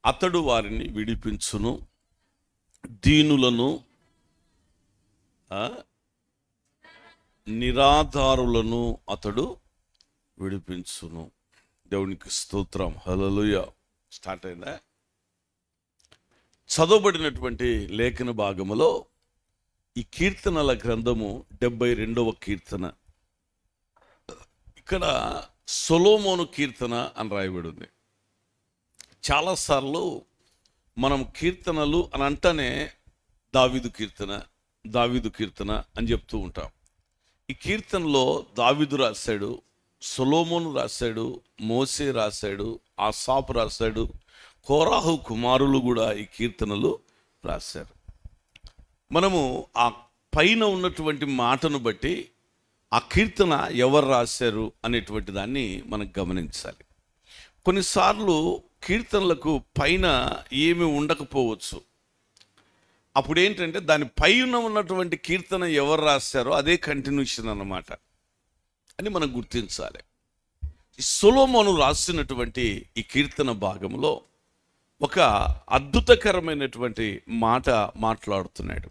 అతడు వారిని విడిపించును, దీనులను నిరాధారులను అతడు విడిపించును. దేవునికి స్తోత్రం. హల్లెలూయా. స్టార్ట్ అయిందా? చదవబడినటువంటి లేఖన భాగములో ఈ కీర్తనల గ్రంథము 72వ కీర్తన. ఇక్కడ సొలొమోను కీర్తన అని రాయబడి ఉంది. చాలాసార్లు మనం కీర్తనలు అని అంటేనే దావీదు కీర్తన అని చెప్తూ ఉంటాం. ఈ కీర్తనలో దావీదు రాశాడు, సొలొమోను రాశాడు, మోసే రాశాడు, ఆసాపు రాశాడు, కోరాహు కుమారులు కూడా ఈ కీర్తనలు రాశారు. మనము ఆ పైన ఉన్నటువంటి మాటను బట్టి ఆ కీర్తన ఎవరు రాశారు అనేటువంటి దాన్ని మనం గమనించాలి. కొన్నిసార్లు కీర్తనలకు పైన ఏమి ఉండకపోవచ్చు. అప్పుడు ఏంటంటే దాని పైన ఉన్నటువంటి కీర్తన ఎవరు రాశారో అదే కంటిన్యూషన్ అన్నమాట అని మనం గుర్తించాలి. ఈ సొలొమోను రాసినటువంటి ఈ కీర్తన భాగంలో ఒక అద్భుతకరమైనటువంటి మాట మాట్లాడుతున్నాడు.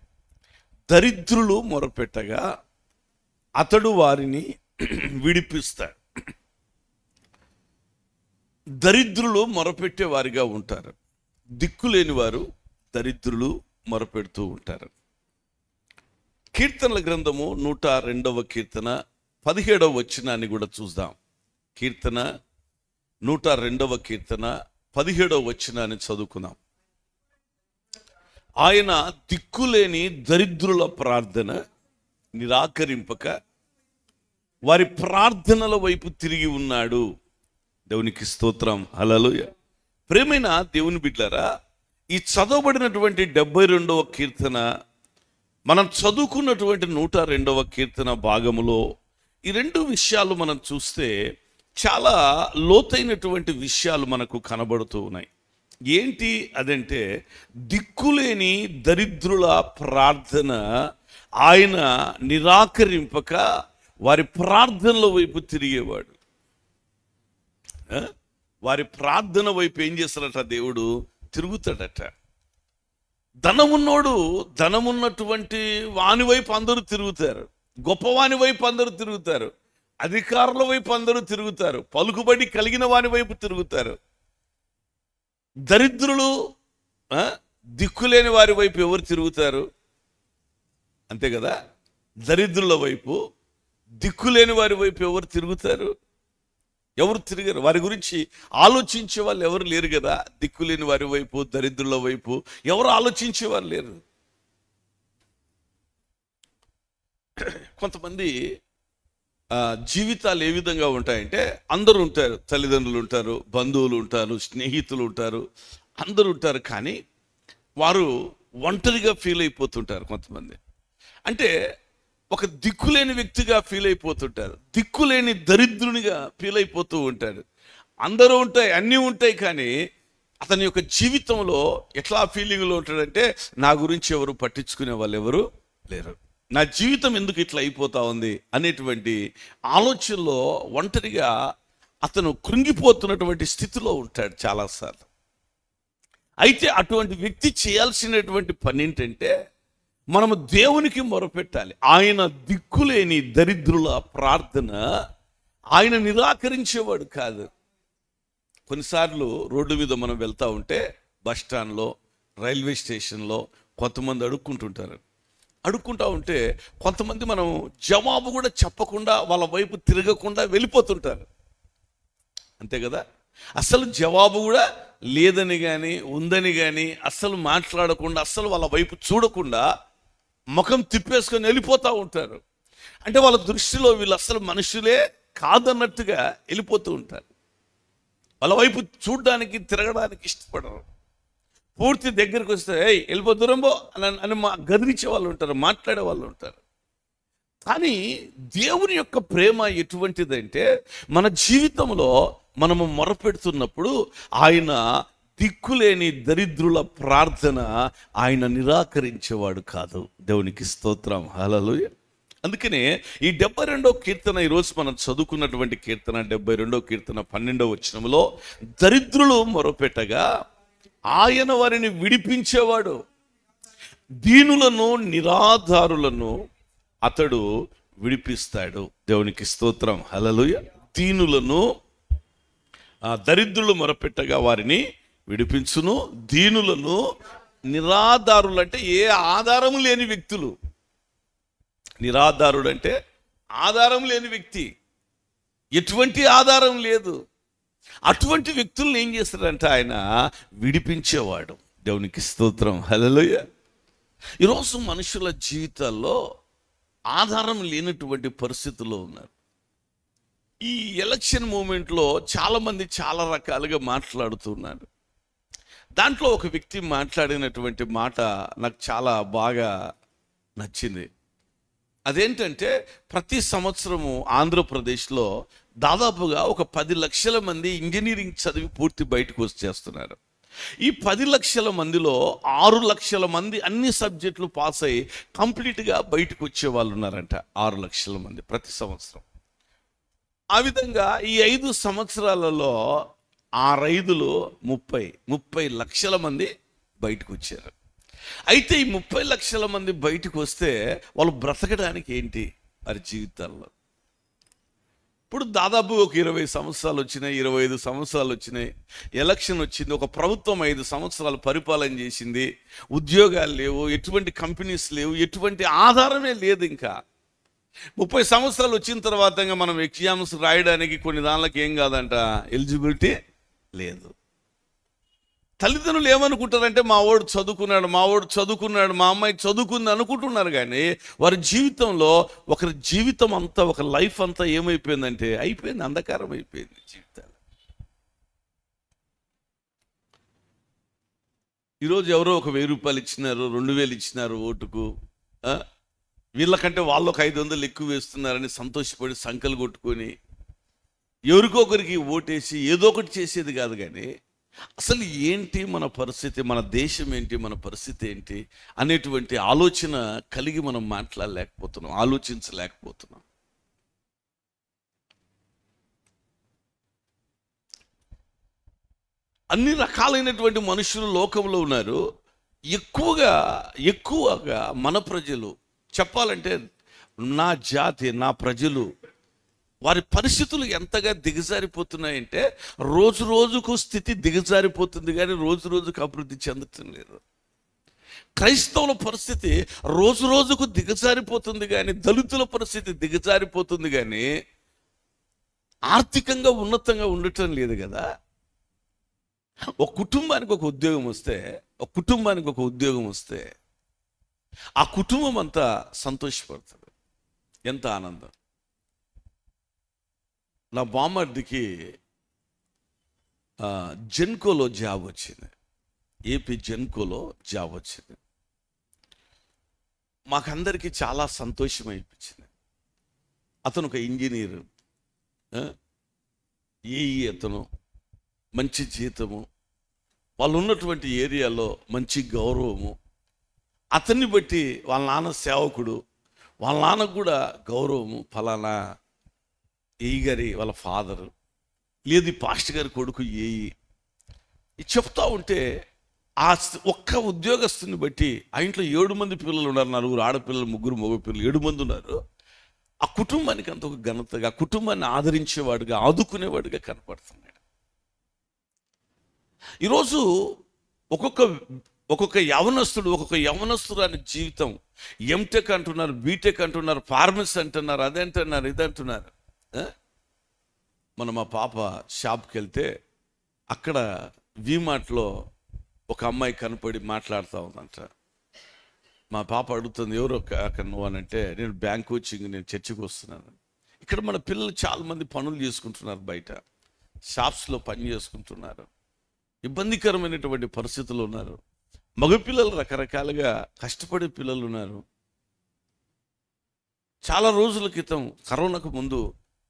దరిద్రులు మొరపెట్టగా అతడు వారిని విడిపిస్తాడు. దరిద్రులు మొరపెట్టే వారిగా ఉంటారు. దిక్కులేని వారు దరిద్రులు మొరపెడుతూ ఉంటారు. కీర్తనల గ్రంథము 102వ కీర్తన 17వ వచనాన్ని కూడా చూద్దాం. కీర్తన 102వ కీర్తన 17వ వచనాన్ని చదువుకుందాం. ఆయన దిక్కులేని దరిద్రుల ప్రార్థన నిరాకరింపక వారి ప్రార్థనల వైపు తిరిగి ఉన్నాడు. దేవునికి స్తోత్రం. హల్లెలూయా. ప్రేమైన దేవుని బిడ్డలారా, ఈ చదవబడినటువంటి 72వ కీర్తన, మనం చదువుకున్నటువంటి 102వ కీర్తన భాగములో ఈ రెండు విషయాలు మనం చూస్తే చాలా లోతైనటువంటి విషయాలు మనకు కనబడుతూ ఉన్నాయి. ఏంటి అదంటే, దిక్కులేని దరిద్రుల ప్రార్థన ఆయన నిరాకరింపక వారి ప్రార్థనల వైపు తిరిగేవాడు. వారి ప్రార్థన వైపు ఏం చేస్తాడట? దేవుడు తిరుగుతాడట. ధనమున్నోడు, ధనమున్నటువంటి వాని వైపు అందరూ తిరుగుతారు, గొప్పవాని వైపు అందరూ తిరుగుతారు, అధికారుల వైపు అందరూ తిరుగుతారు, పలుకుబడి కలిగిన వాని వైపు తిరుగుతారు. దరిద్రులు, దిక్కులేని వారి వైపు ఎవరు తిరుగుతారు? అంతే కదా. దరిద్రుల వైపు, దిక్కులేని వారి వైపు ఎవరు తిరుగుతారు? ఎవరు తిరిగారు? వారి గురించి ఆలోచించే వాళ్ళు ఎవరు లేరు కదా. దిక్కులేని వారి వైపు, దరిద్రుల వైపు ఎవరు ఆలోచించే వాళ్ళు లేరు. కొంతమంది జీవితాలు ఏ విధంగా ఉంటాయంటే, అందరూ ఉంటారు, తల్లిదండ్రులు ఉంటారు, బంధువులు ఉంటారు, స్నేహితులు ఉంటారు, అందరూ ఉంటారు. కానీ వారు ఒంటరిగా ఫీల్ అయిపోతుంటారు. కొంతమంది అంటే ఒక దిక్కులేని వ్యక్తిగా ఫీల్ అయిపోతుంటారు, దిక్కులేని దరిద్రునిగా ఫీల్ అయిపోతూ ఉంటాడు. అందరూ ఉంటాయి, అన్నీ ఉంటాయి, కానీ అతని యొక్క జీవితంలో ఎట్లా ఫీలింగ్లో ఉంటాడంటే, నా గురించి ఎవరు పట్టించుకునే వాళ్ళు ఎవరు లేరు, నా జీవితం ఎందుకు ఇట్లా అయిపోతా ఉంది అనేటువంటి ఆలోచనలో ఒంటరిగా అతను కృంగిపోతున్నటువంటి స్థితిలో ఉంటాడు చాలాసార్లు. అయితే అటువంటి వ్యక్తి చేయాల్సినటువంటి పని ఏంటంటే, మనము దేవునికి మొరపెట్టాలి. ఆయన దిక్కులేని దరిద్రుల ప్రార్థన ఆయన నిరాకరించేవాడు కాదు. కొన్నిసార్లు రోడ్డు మీద మనం వెళ్తూ ఉంటే, బస్ స్టాండ్లో, రైల్వే స్టేషన్లో కొంతమంది అడుక్కుంటూ ఉంటే కొంతమంది మనం జవాబు కూడా చెప్పకుండా వాళ్ళ వైపు తిరగకుండా వెళ్ళిపోతుంటారు. అంతే కదా. అసలు జవాబు కూడా లేదని కానీ ఉందని కానీ అస్సలు మాట్లాడకుండా, అస్సలు వాళ్ళ వైపు చూడకుండా ముఖం తిప్పేసుకొని వెళ్ళిపోతూ ఉంటారు. అంటే వాళ్ళ దృష్టిలో వీళ్ళు అస్సలు మనుషులే కాదన్నట్టుగా వెళ్ళిపోతూ ఉంటారు. వాళ్ళ వైపు చూడడానికి, తిరగడానికి ఇష్టపడరు. పూర్తి దగ్గరికి వస్తే వెళ్ళిపో, దూరంబో అని గదిరించే వాళ్ళు ఉంటారు, మాట్లాడే వాళ్ళు ఉంటారు. కానీ దేవుని యొక్క ప్రేమ ఎటువంటిదంటే, మన జీవితంలో మనము మొరపెడుతున్నప్పుడు ఆయన దిక్కులేని దరిద్రుల ప్రార్థన ఆయన నిరాకరించేవాడు కాదు. దేవునికి స్తోత్రం. హల్లెలూయా. అందుకనే ఈ 72వ కీర్తన ఈరోజు మనం చదువుకున్నటువంటి కీర్తన 72వ కీర్తన 12వ వచనంలో, దరిద్రులు మొరపెట్టగా ఆయన వారిని విడిపించేవాడు. దీనులను నిరాధారులను అతడు విడిపిస్తాడు. దేవునికి స్తోత్రం, హల్లెలూయా. దీనులను, దరిద్రులు మొరపెట్టగా వారిని విడిపించును. దీనులను, నిరాధారులు అంటే ఏ ఆధారం లేని వ్యక్తులు. నిరాధారుడు అంటే ఆధారం లేని వ్యక్తి, ఎటువంటి ఆధారం లేదు. అటువంటి వ్యక్తులను ఏం చేస్తాడంటే ఆయన విడిపించేవాడు. దేవునికి స్తోత్రం, హల్లెలూయా. ఈరోజు మనుషుల జీవితాల్లో ఆధారం లేనటువంటి పరిస్థితుల్లో ఉన్నారు. ఈ ఎలక్షన్ మూమెంట్లో చాలామంది చాలా రకాలుగా మాట్లాడుతున్నారు. దాంట్లో ఒక వ్యక్తి మాట్లాడినటువంటి మాట నాకు చాలా బాగా నచ్చింది. అదేంటంటే, ప్రతి సంవత్సరము ఆంధ్రప్రదేశ్లో దాదాపుగా ఒక 10 లక్షల మంది ఇంజనీరింగ్ చదివి పూర్తి బయటకు వచ్చేస్తున్నారు. ఈ 10 లక్షల మందిలో 6 లక్షల మంది అన్ని సబ్జెక్టులు పాస్ అయ్యి కంప్లీట్గా బయటకు వచ్చే వాళ్ళు ఉన్నారంట. 6 లక్షల మంది ప్రతి సంవత్సరం. ఆ విధంగా ఈ 5 సంవత్సరాలలో 6 30 లక్షల మంది బయటకు వచ్చారు. అయితే ఈ 30 లక్షల మంది బయటకు వస్తే వాళ్ళు బ్రతకడానికి ఏంటి వారి జీవితాల్లో? ఇప్పుడు దాదాపు ఒక 20 సంవత్సరాలు వచ్చినాయి, 25 సంవత్సరాలు వచ్చినాయి, ఎలక్షన్ వచ్చింది, ఒక ప్రభుత్వం 5 సంవత్సరాలు పరిపాలన చేసింది, ఉద్యోగాలు లేవు, ఎటువంటి కంపెనీస్ లేవు, ఎటువంటి ఆధారమే లేదు. ఇంకా 30 సంవత్సరాలు వచ్చిన తర్వాత ఇంకా మనం ఎగ్జామ్స్ రాయడానికి కొన్ని దానిలకు ఏం కాదంట, ఎలిజిబిలిటీ లేదు. తల్లిదండ్రులు ఏమనుకుంటారంటే మా వాడు చదువుకున్నాడు, మా అమ్మాయి చదువుకుంది అనుకుంటున్నారు. కానీ వారి జీవితంలో ఒకరి జీవితం అంతా, ఒక లైఫ్ అంతా ఏమైపోయిందంటే అయిపోయింది, అంధకారం అయిపోయింది జీవితాలు. ఈరోజు ఎవరో ఒక 1000 రూపాయలు ఇచ్చినారు, 2000 ఇచ్చినారు ఓటుకు, వీళ్ళకంటే వాళ్ళు ఒక 500 ఎక్కువ వేస్తున్నారని సంతోషపడి సంకలు కొట్టుకొని ఎవరికో ఒకరికి ఓటేసి ఏదో ఒకటి చేసేది కాదు. కానీ అసలు ఏంటి మన పరిస్థితి, మన దేశం ఏంటి, మన పరిస్థితి ఏంటి అనేటువంటి ఆలోచన కలిగి మనం మాట్లాడలేకపోతున్నాం, ఆలోచించలేకపోతున్నాం. అన్ని రకాలైనటువంటి మనుషులు లోకంలో ఉన్నారు. ఎక్కువగా మన ప్రజలు చెప్పాలంటే, నా జాతి, నా ప్రజలు, వారి పరిస్థితులు ఎంతగా దిగజారిపోతున్నాయంటే రోజు రోజుకు స్థితి దిగజారిపోతుంది, కానీ రోజు రోజుకు అభివృద్ధి చెందటం లేదు. క్రైస్తవుల పరిస్థితి రోజు రోజుకు దిగజారిపోతుంది, కానీ దళితుల పరిస్థితి దిగజారిపోతుంది, కానీ ఆర్థికంగా ఉన్నతంగా ఉండటం లేదు కదా. ఒక కుటుంబానికి ఒక ఉద్యోగం వస్తే ఆ కుటుంబం అంతా సంతోషపడుతుంది. ఎంత ఆనందం. నా బామ్మర్దికి జెన్కోలో జాబ్ వచ్చింది, ఏపీ జెన్కోలో జాబ్ వచ్చింది. మాకందరికీ చాలా సంతోషం అనిపించింది. అతను ఒక ఇంజనీరు, ఏఈ, అతను మంచి జీతము, వాళ్ళు ఉన్నటువంటి ఏరియాలో మంచి గౌరవము. అతన్ని బట్టి వాళ్ళ నాన్న సేవకుడు, వాళ్ళ నాన్నకు కూడా గౌరవము. ఫలానా ఏఈ గారి వాళ్ళ ఫాదరు, లేదు పాస్టర్ గారి కొడుకు ఏఈ. ఇది చెప్తా ఉంటే ఆ ఒక్క ఉద్యోగస్తుని బట్టి ఆ ఇంట్లో 7 మంది పిల్లలు ఉన్నారు, 4 ఆడపిల్లలు, 3 మగపిల్లలు, 7 మంది ఉన్నారు. ఆ కుటుంబానికి అంత ఒక ఘనతగా, ఆ కుటుంబాన్ని ఆదరించేవాడుగా, ఆదుకునేవాడుగా కనపడుతున్నాడు. ఈరోజు ఒక్కొక్క యవనస్తురాని జీవితం, ఎంటెక్ అంటున్నారు, బీటెక్ అంటున్నారు, ఫార్మసీ అంటున్నారు, అదంటున్నారు, ఇదంటున్నారు. మా పాప షాప్కి వెళ్తే అక్కడ వీమార్ట్లో ఒక అమ్మాయి కనపడి మాట్లాడుతూ ఉందంట. మా పాప అడుగుతుంది, ఎవరు అక్కడ నువ్వు అని అంటే, నేను బ్యాంక్ కోచింగ్, నేను చర్చికి వస్తున్నాను. ఇక్కడ మన పిల్లలు చాలామంది పనులు చేసుకుంటున్నారు, బయట షాప్స్లో పని చేసుకుంటున్నారు, ఇబ్బందికరమైనటువంటి పరిస్థితులు ఉన్నారు. మగపిల్లలు రకరకాలుగా కష్టపడే పిల్లలు ఉన్నారు. చాలా రోజుల క్రితం కరోనాకు ముందు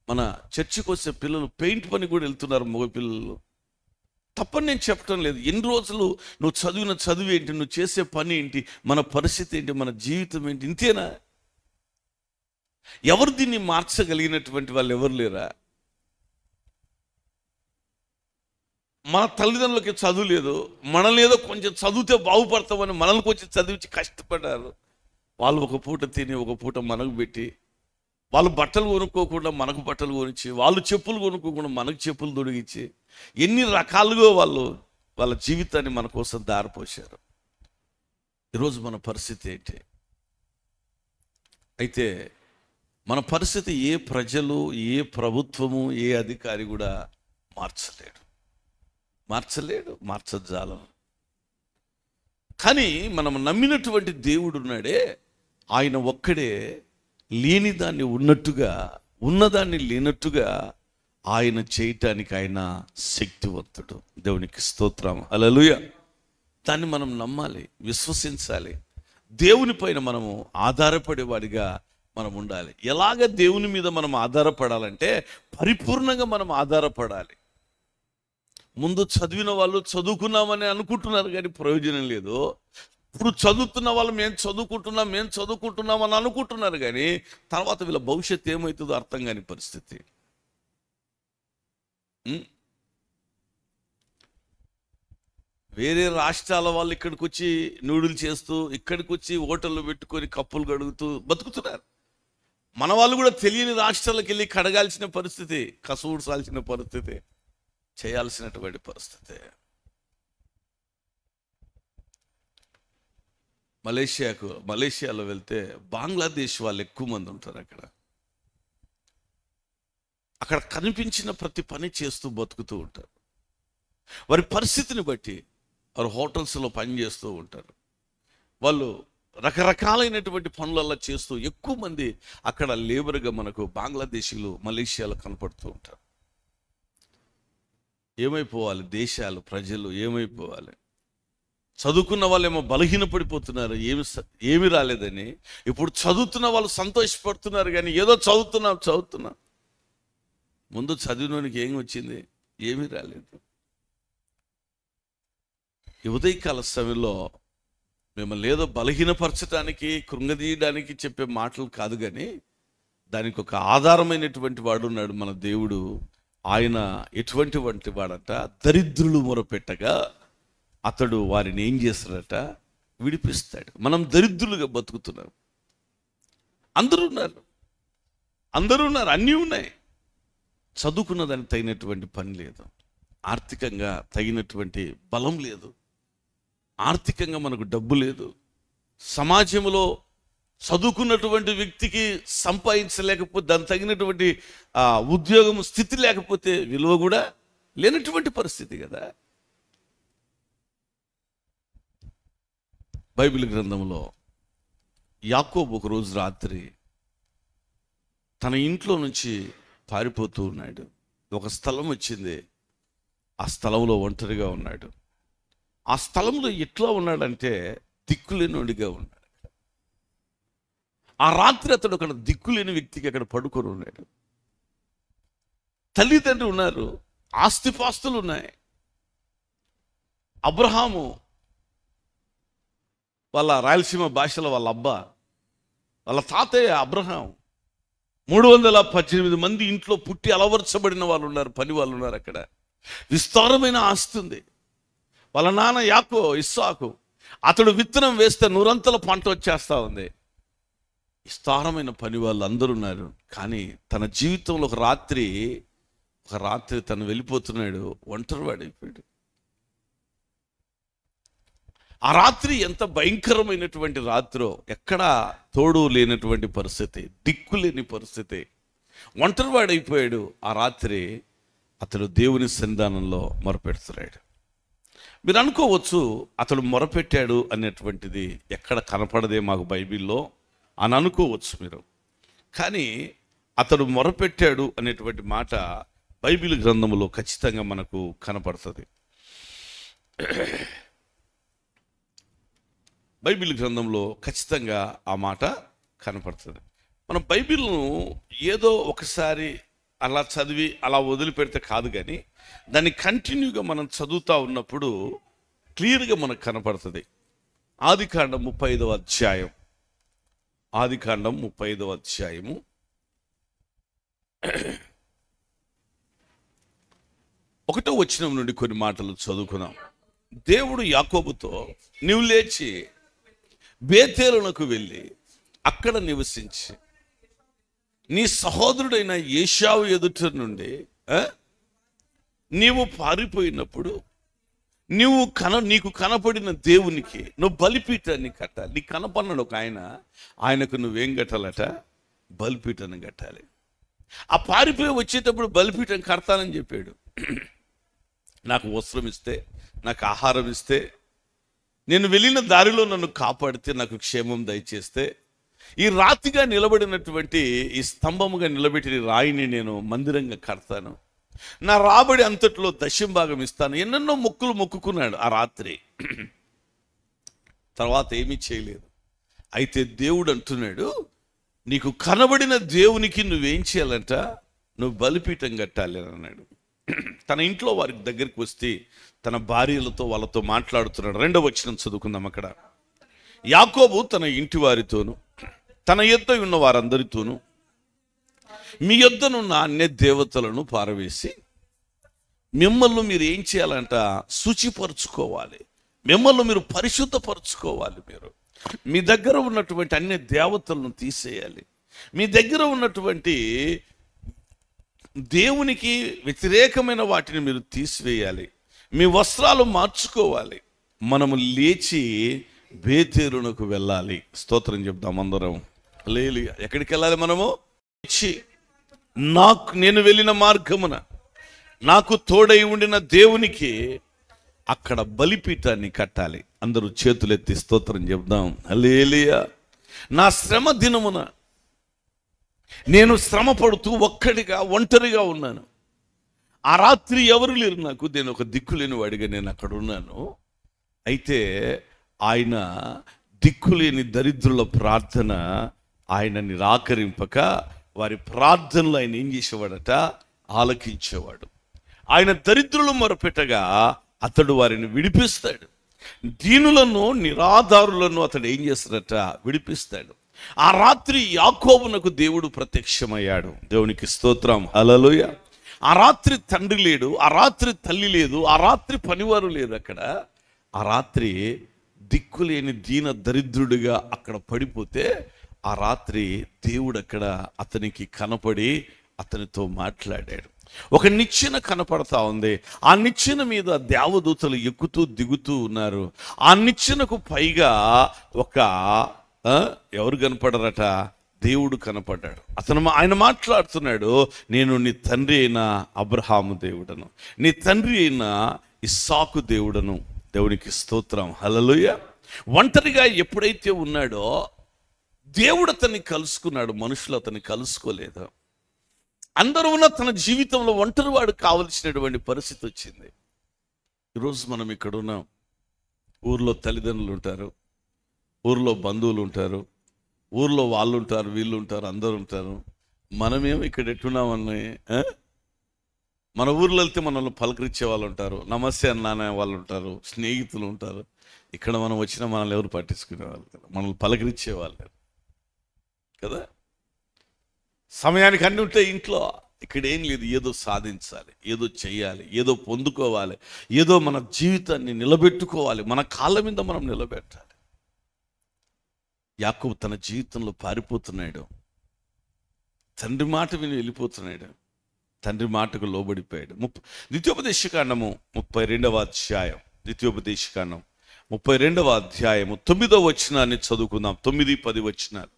మన చర్చికి వచ్చే పిల్లలు పెయింట్ పని కూడా వెళ్తున్నారు, మగపిల్లలు. తప్పని నేను చెప్పడం లేదు. ఎన్ని రోజులు నువ్వు చదివిన చదువు ఏంటి, నువ్వు చేసే పని ఏంటి, మన పరిస్థితి ఏంటి, మన జీవితం ఏంటి, ఇంతేనా? ఎవరు దీన్ని మార్చగలిగినటువంటి వాళ్ళు ఎవరు లేరా? మన తల్లిదండ్రులకి చదువు లేదు, మనల్ని ఏదో కొంచెం చదివితే బాగుపడతామని మనల్ని కొంచెం చదివించి కష్టపడ్డారు. వాళ్ళు ఒక పూట తిని ఒక పూట మనకు పెట్టి, వాళ్ళు బట్టలు కొనుక్కోకుండా మనకు బట్టలు కొనిచ్చి, వాళ్ళు చెప్పులు కొనుక్కోకుండా మనకు చెప్పులు తొడిగించి, ఎన్ని రకాలుగా వాళ్ళు వాళ్ళ జీవితాన్ని మన కోసం దారిపోశారు. ఈరోజు మన పరిస్థితి ఏంటి? అయితే మన పరిస్థితి ఏ ప్రజలు, ఏ ప్రభుత్వము, ఏ అధికారి కూడా మార్చజాలం. కానీ మనం నమ్మినటువంటి దేవుడు ఉన్నాడే, ఆయన ఒక్కడే లేని దాన్ని ఉన్నట్టుగా, ఉన్నదాన్ని లేనట్టుగా ఆయన చేయటానికి ఆయన శక్తివంతుడు. దేవునికి స్తోత్రం, హల్లెలూయా. దాన్ని మనం నమ్మాలి, విశ్వసించాలి. దేవుని పైన మనము ఆధారపడేవాడిగా మనం ఉండాలి. ఎలాగ దేవుని మీద మనం ఆధారపడాలంటే పరిపూర్ణంగా మనం ఆధారపడాలి. ముందు చదివిన వాళ్ళు చదువుకున్నామని అనుకుంటున్నారు కానీ ప్రయోజనం లేదు. ఇప్పుడు చదువుతున్న వాళ్ళు మేము చదువుకుంటున్నాం అని అనుకుంటున్నారు కానీ తర్వాత వీళ్ళ భవిష్యత్తు ఏమవుతుందో అర్థం కాని పరిస్థితి. వేరే రాష్ట్రాల వాళ్ళు ఇక్కడికి వచ్చి నూడిల్స్ చేస్తూ, ఇక్కడికి వచ్చి హోటళ్ళు పెట్టుకొని కప్పులు కడుగుతూ బతుకుతున్నారు. మన వాళ్ళు కూడా తెలియని రాష్ట్రాలకు వెళ్ళి కడగాల్సిన పరిస్థితి, కసువుడ్చాల్సిన పరిస్థితి, చేయాల్సినటువంటి పరిస్థితి. మలేషియాలో వెళ్తే బంగ్లాదేశ్ వాళ్ళు ఎక్కువ మంది ఉంటారు. అక్కడ కనిపించిన ప్రతి పని చేస్తూ బతుకుతూ ఉంటారు. వారి పరిస్థితిని బట్టి వారు హోటల్స్లో పని చేస్తూ ఉంటారు. వాళ్ళు రకరకాలైనటువంటి పనులల్లా చేస్తూ ఎక్కువ మంది అక్కడ లేబర్గా మనకు బంగ్లాదేశీలు మలేషియాలో కనపడుతూ ఉంటారు. ఏమైపోవాలి దేశాలు, ప్రజలు ఏమైపోవాలి? చదువుకున్న వాళ్ళు ఏమో బలహీనపడిపోతున్నారు, ఏమి రాలేదని. ఇప్పుడు చదువుతున్న వాళ్ళు సంతోషపడుతున్నారు కానీ ఏదో చదువుతున్నా. ముందు చదివినోనికి ఏం వచ్చింది? ఏమీ రాలేదు. ఈ ఉదయకాల సమయంలో మిమ్మల్ని ఏదో బలహీనపరచడానికి, కృంగదీయడానికి చెప్పే మాటలు కాదు, కానీ దానికి ఒక ఆధారమైనటువంటి వాడు ఉన్నాడు మన దేవుడు. ఆయన ఎటువంటి వాడంట? దరిద్రులు మొరపెట్టగా అతడు వారిని ఏం చేస్తాడట? విడిపిస్తాడు. మనం దరిద్రులుగా బతుకుతున్నాం. అందరూ ఉన్నారు, అన్నీ ఉన్నాయి. చదువుకున్న దానికి తగినటువంటి పని లేదు, ఆర్థికంగా తగినటువంటి బలం లేదు, ఆర్థికంగా మనకు డబ్బు లేదు. సమాజంలో చదువుకున్నటువంటి వ్యక్తికి సంపాదించలేకపోతే, దానికి తగినటువంటి ఉద్యోగం స్థితి లేకపోతే విలువ కూడా లేనటువంటి పరిస్థితి కదా. బైబిల్ గ్రంథంలో యాకోబు ఒక రోజు రాత్రి తన ఇంట్లో నుంచి పారిపోతూ ఉన్నాడు. ఒక స్థలం వచ్చింది, ఆ స్థలంలో ఒంటరిగా ఉన్నాడు. ఆ స్థలంలో ఎట్లా ఉన్నాడంటే దిక్కులేనివాడిగా ఉన్నాడు. ఆ రాత్రి అతడు అక్కడ దిక్కులేని వ్యక్తికి అక్కడ పడుకొని ఉన్నాడు. తల్లిదండ్రులు ఉన్నారు, ఆస్తిపాస్తులు ఉన్నాయి. అబ్రహాము వాళ్ళ రాయలసీమ భాషలో వాళ్ళ అబ్బా, వాళ్ళ తాతయ్య అబ్రహాం, 318 మంది ఇంట్లో పుట్టి అలవర్చబడిన వాళ్ళు ఉన్నారు, పని వాళ్ళు ఉన్నారు. అక్కడ విస్తారమైన ఆస్తి ఉంది. వాళ్ళ నాన్న ఇస్సాకు, అతడు విత్తనం వేస్తే నూరంతల పంట వచ్చేస్తా ఉంది. విస్తారమైన పని వాళ్ళు అందరూ ఉన్నారు. కానీ తన జీవితంలో ఒక రాత్రి తను వెళ్ళిపోతున్నాడు, ఒంటరివాడైపోయాడు. ఆ రాత్రి ఎంత భయంకరమైనటువంటి రాత్రో! ఎక్కడా తోడు లేనటువంటి పరిస్థితి, దిక్కు లేని పరిస్థితి, ఒంటరివాడైపోయాడు. ఆ రాత్రి అతడు దేవుని సన్నిధానంలో మొరపెడుతున్నాడు. మీరు అనుకోవచ్చు అతడు మొరపెట్టాడు అనేటువంటిది ఎక్కడ కనపడదే మాకు బైబిల్లో అని అనుకోవచ్చు మీరు. కానీ అతడు మొరపెట్టాడు అనేటువంటి మాట బైబిల్ గ్రంథంలో ఖచ్చితంగా మనకు కనపడుతుంది. బైబిల్ గ్రంథంలో ఖచ్చితంగా ఆ మాట కనపడుతుంది. మనం బైబిల్ను ఏదో ఒకసారి అలా చదివి అలా వదిలిపెడితే కాదు, కానీ దాన్ని కంటిన్యూగా మనం చదువుతూ ఉన్నప్పుడు క్లియర్గా మనకు కనపడుతుంది. ఆదికాండం 35వ అధ్యాయం, ఆదికాండం 35వ అధ్యాయము ఒకటో వచనం నుండి కొన్ని మాటలు చదువుకున్నాం. దేవుడు యాకోబుతో, నీవు లేచి బేతేలునకు వెళ్ళి అక్కడ నివసించి నీ సహోదరుడైన ఏశావు ఎదుట నుండి నీవు పారిపోయినప్పుడు నీకు కనపడిన దేవునికి నువ్వు బలిపీఠాన్ని కట్టాలి. నీకు కనపడినాడు ఒక ఆయనకు నువ్వేం కట్టాలట? బలిపీఠాన్ని కట్టాలి. ఆ పారిపోయి వచ్చేటప్పుడు బలిపీఠం కడతానని చెప్పాడు. నాకు వస్త్రం ఇస్తే, నాకు ఆహారం ఇస్తే, నేను వెళ్ళిన దారిలో నన్ను కాపాడితే, నాకు క్షేమం దయచేస్తే, ఈ రాతిగా నిలబడినటువంటి ఈ స్తంభముగా నిలబెట్టిన రాయిని నేను మందిరంగా కడతాను, నా రాబడి అంతట్లో దశంభాగం ఇస్తాను, ఎన్నెన్నో మొక్కులు మొక్కుకున్నాడు ఆ రాత్రి. తర్వాత ఏమీ చేయలేదు. అయితే దేవుడు అంటున్నాడు, నీకు కనబడిన దేవునికి నువ్వేం చేయాలంట? నువ్వు బలిపీఠం కట్టాలి అని అన్నాడు. తన ఇంట్లో వారి దగ్గరికి వస్తే తన భార్యలతో వాళ్ళతో మాట్లాడుతున్నాడు. 2వ వచనం చదువుకుందాం. అక్కడ యాకోబు తన ఇంటి వారితోనూ తన యొద్ద ఉన్న వారందరితోనూ మీ యొద్దనున్న అన్య దేవతలను పారవేసి మిమ్మల్ని మీరు ఏం చేయాలంట? శుచిపరుచుకోవాలి, మిమ్మల్ని మీరు పరిశుద్ధపరుచుకోవాలి. మీరు మీ దగ్గర ఉన్నటువంటి అన్య దేవతలను తీసేయాలి, మీ దగ్గర ఉన్నటువంటి దేవునికి వ్యతిరేకమైన వాటిని మీరు తీసివేయాలి, మీ వస్త్రాలు మార్చుకోవాలి, మనము లేచి బేతేలునకు వెళ్ళాలి. స్తోత్రం చెప్దాం అందరం. హల్లెలూయా. ఎక్కడికి వెళ్ళాలి మనము? నేను వెళ్ళిన మార్గమున నాకు తోడై ఉండిన దేవునికి అక్కడ బలిపీఠాన్ని కట్టాలి. అందరూ చేతులెత్తి స్తోత్రం చెప్దాం. హల్లెలూయా. నా శ్రమ దినమున నేను శ్రమ పడుతూ ఒంటరిగా ఉన్నాను. ఆ రాత్రి ఎవరు లేరు నాకు, నేను ఒక దిక్కులేని వాడిగా నేను అక్కడ ఉన్నాను. అయితే ఆయన దిక్కులేని దరిద్రుల ప్రార్థన ఆయన నిరాకరింపక వారి ప్రార్థనలు ఆయన ఏం చేసేవాడట? ఆలకించేవాడు. ఆయన దరిద్రులు మొరపెట్టగా అతడు వారిని విడిపిస్తాడు. దీనులను నిరాధారులను అతడు ఏం చేస్తాడట? విడిపిస్తాడు. ఆ రాత్రి యాకోబునకు దేవుడు ప్రత్యక్షమయ్యాడు. దేవునికి స్తోత్రం. హల్లెలూయా. ఆ రాత్రి తండ్రి లేడు, ఆ రాత్రి తల్లి లేదు, ఆ రాత్రి పనివారు లేరు. అక్కడ ఆ రాత్రి దిక్కులేని దీన దరిద్రుడిగా అక్కడ పడిపోతే ఆ రాత్రి దేవుడు అక్కడ అతనికి కనపడి అతనితో మాట్లాడాడు. ఒక నిచ్చెన కనపడతా ఉంది. ఆ నిచ్చెన మీద దేవదూతలు ఎక్కుతూ దిగుతూ ఉన్నారు. ఆ నిచ్చెనకు పైగా ఎవరు కనపడరట? దేవుడు కనపడ్డాడు. ఆయన మాట్లాడుతున్నాడు, నేను నీ తండ్రి అయిన అబ్రహాము దేవుడను, నీ తండ్రి అయిన ఇస్సాకు దేవుడను. దేవునికి స్తోత్రం. హల్లెలూయా. ఒంటరిగా ఎప్పుడైతే ఉన్నాడో దేవుడు అతన్ని కలుసుకున్నాడు, మనుషులు అతన్ని కలుసుకోలేదు. అందరూ ఉన్న తన జీవితంలో ఒంటరి వాడు కావలసినటువంటి పరిస్థితి వచ్చింది. ఈరోజు మనం ఇక్కడ ఉన్నాం. ఊర్లో తల్లిదండ్రులు ఉంటారు, ఊర్లో బంధువులు ఉంటారు, ఊర్లో వాళ్ళు ఉంటారు, వీళ్ళు ఉంటారు, అందరూ ఉంటారు. మనమేమో ఇక్కడ ఎట్టున్నామని మన ఊర్లో వెళ్తే మనల్ని పలకరించే వాళ్ళు ఉంటారు, నమస్తే అన్న వాళ్ళు ఉంటారు, స్నేహితులు ఉంటారు. ఇక్కడ మనం వచ్చినా మనల్ని ఎవరు పట్టించుకునే వాళ్ళు కదా, మనల్ని పలకరించే వాళ్ళు కదా. సమయానికి అన్నీ ఉంటాయి ఇంట్లో. ఇక్కడ ఏం లేదు, ఏదో సాధించాలి, ఏదో చెయ్యాలి, ఏదో పొందుకోవాలి, ఏదో మన జీవితాన్ని నిలబెట్టుకోవాలి, మన కాళ్ళ మీద మనం నిలబెట్టాలి. యాకోబు తన జీవితంలో పారిపోతున్నాడు, తండ్రి మాట విని వెళ్ళిపోతున్నాడు, తండ్రి మాటకు లోబడిపోయాడు. ద్వితీయోపదేశకాండము 32వ అధ్యాయం, ద్వితీయోపదేశకాండం 32వ అధ్యాయము 9వ వచనాన్ని చదువుకుందాం. 9-10 వచనాలు.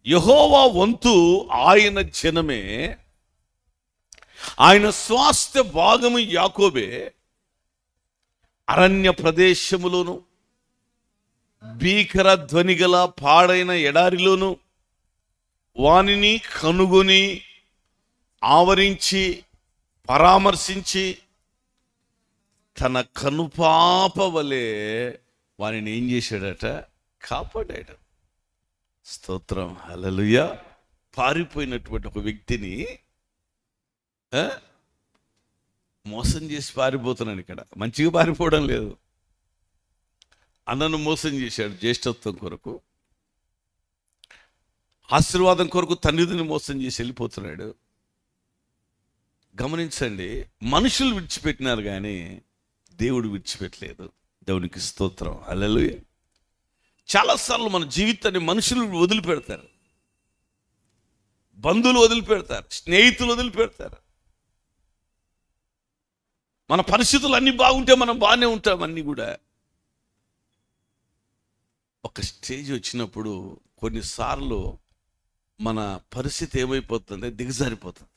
యెహోవా వంతు ఆయన జనమే, ఆయన స్వాస్థ్య భాగము యాకోబే. అరణ్య ప్రదేశములోను భీకర ధ్వనిగల పాడైన ఎడారిలోను వానిని కనుగొని ఆవరించి పరామర్శించి తన కనుపాప వలె వానిని ఏం చేశాడట? కాపాడాడు. స్తోత్రం. హల్లెలూయా. పారిపోయినటువంటి ఒక వ్యక్తిని మోసం చేసి పారిపోతున్నాడు. ఇక్కడ మంచిగా పారిపోవడం లేదు, అన్నను మోసం చేశాడు. జ్యేష్ఠత్వం కొరకు, ఆశీర్వాదం కొరకు తండ్రిని మోసం చేసి వెళ్ళిపోతున్నాడు. గమనించండి, మనుషులు విడిచిపెట్టినారు కానీ దేవుడు విడిచిపెట్టలేదు. దేవునికి స్తోత్రం, హల్లెలూయా. చాలాసార్లు మన జీవితాన్ని మనుషులు వదిలిపెడతారు, బంధువులు వదిలిపెడతారు, స్నేహితులు వదిలిపెడతారు. మన పరిస్థితులు అన్నీ బాగుంటే మనం బాగానే ఉంటాం. అన్నీ కూడా ఒక స్టేజ్ వచ్చినప్పుడు కొన్నిసార్లు మన పరిస్థితి ఏమైపోతుందంటే దిగజారిపోతుంది.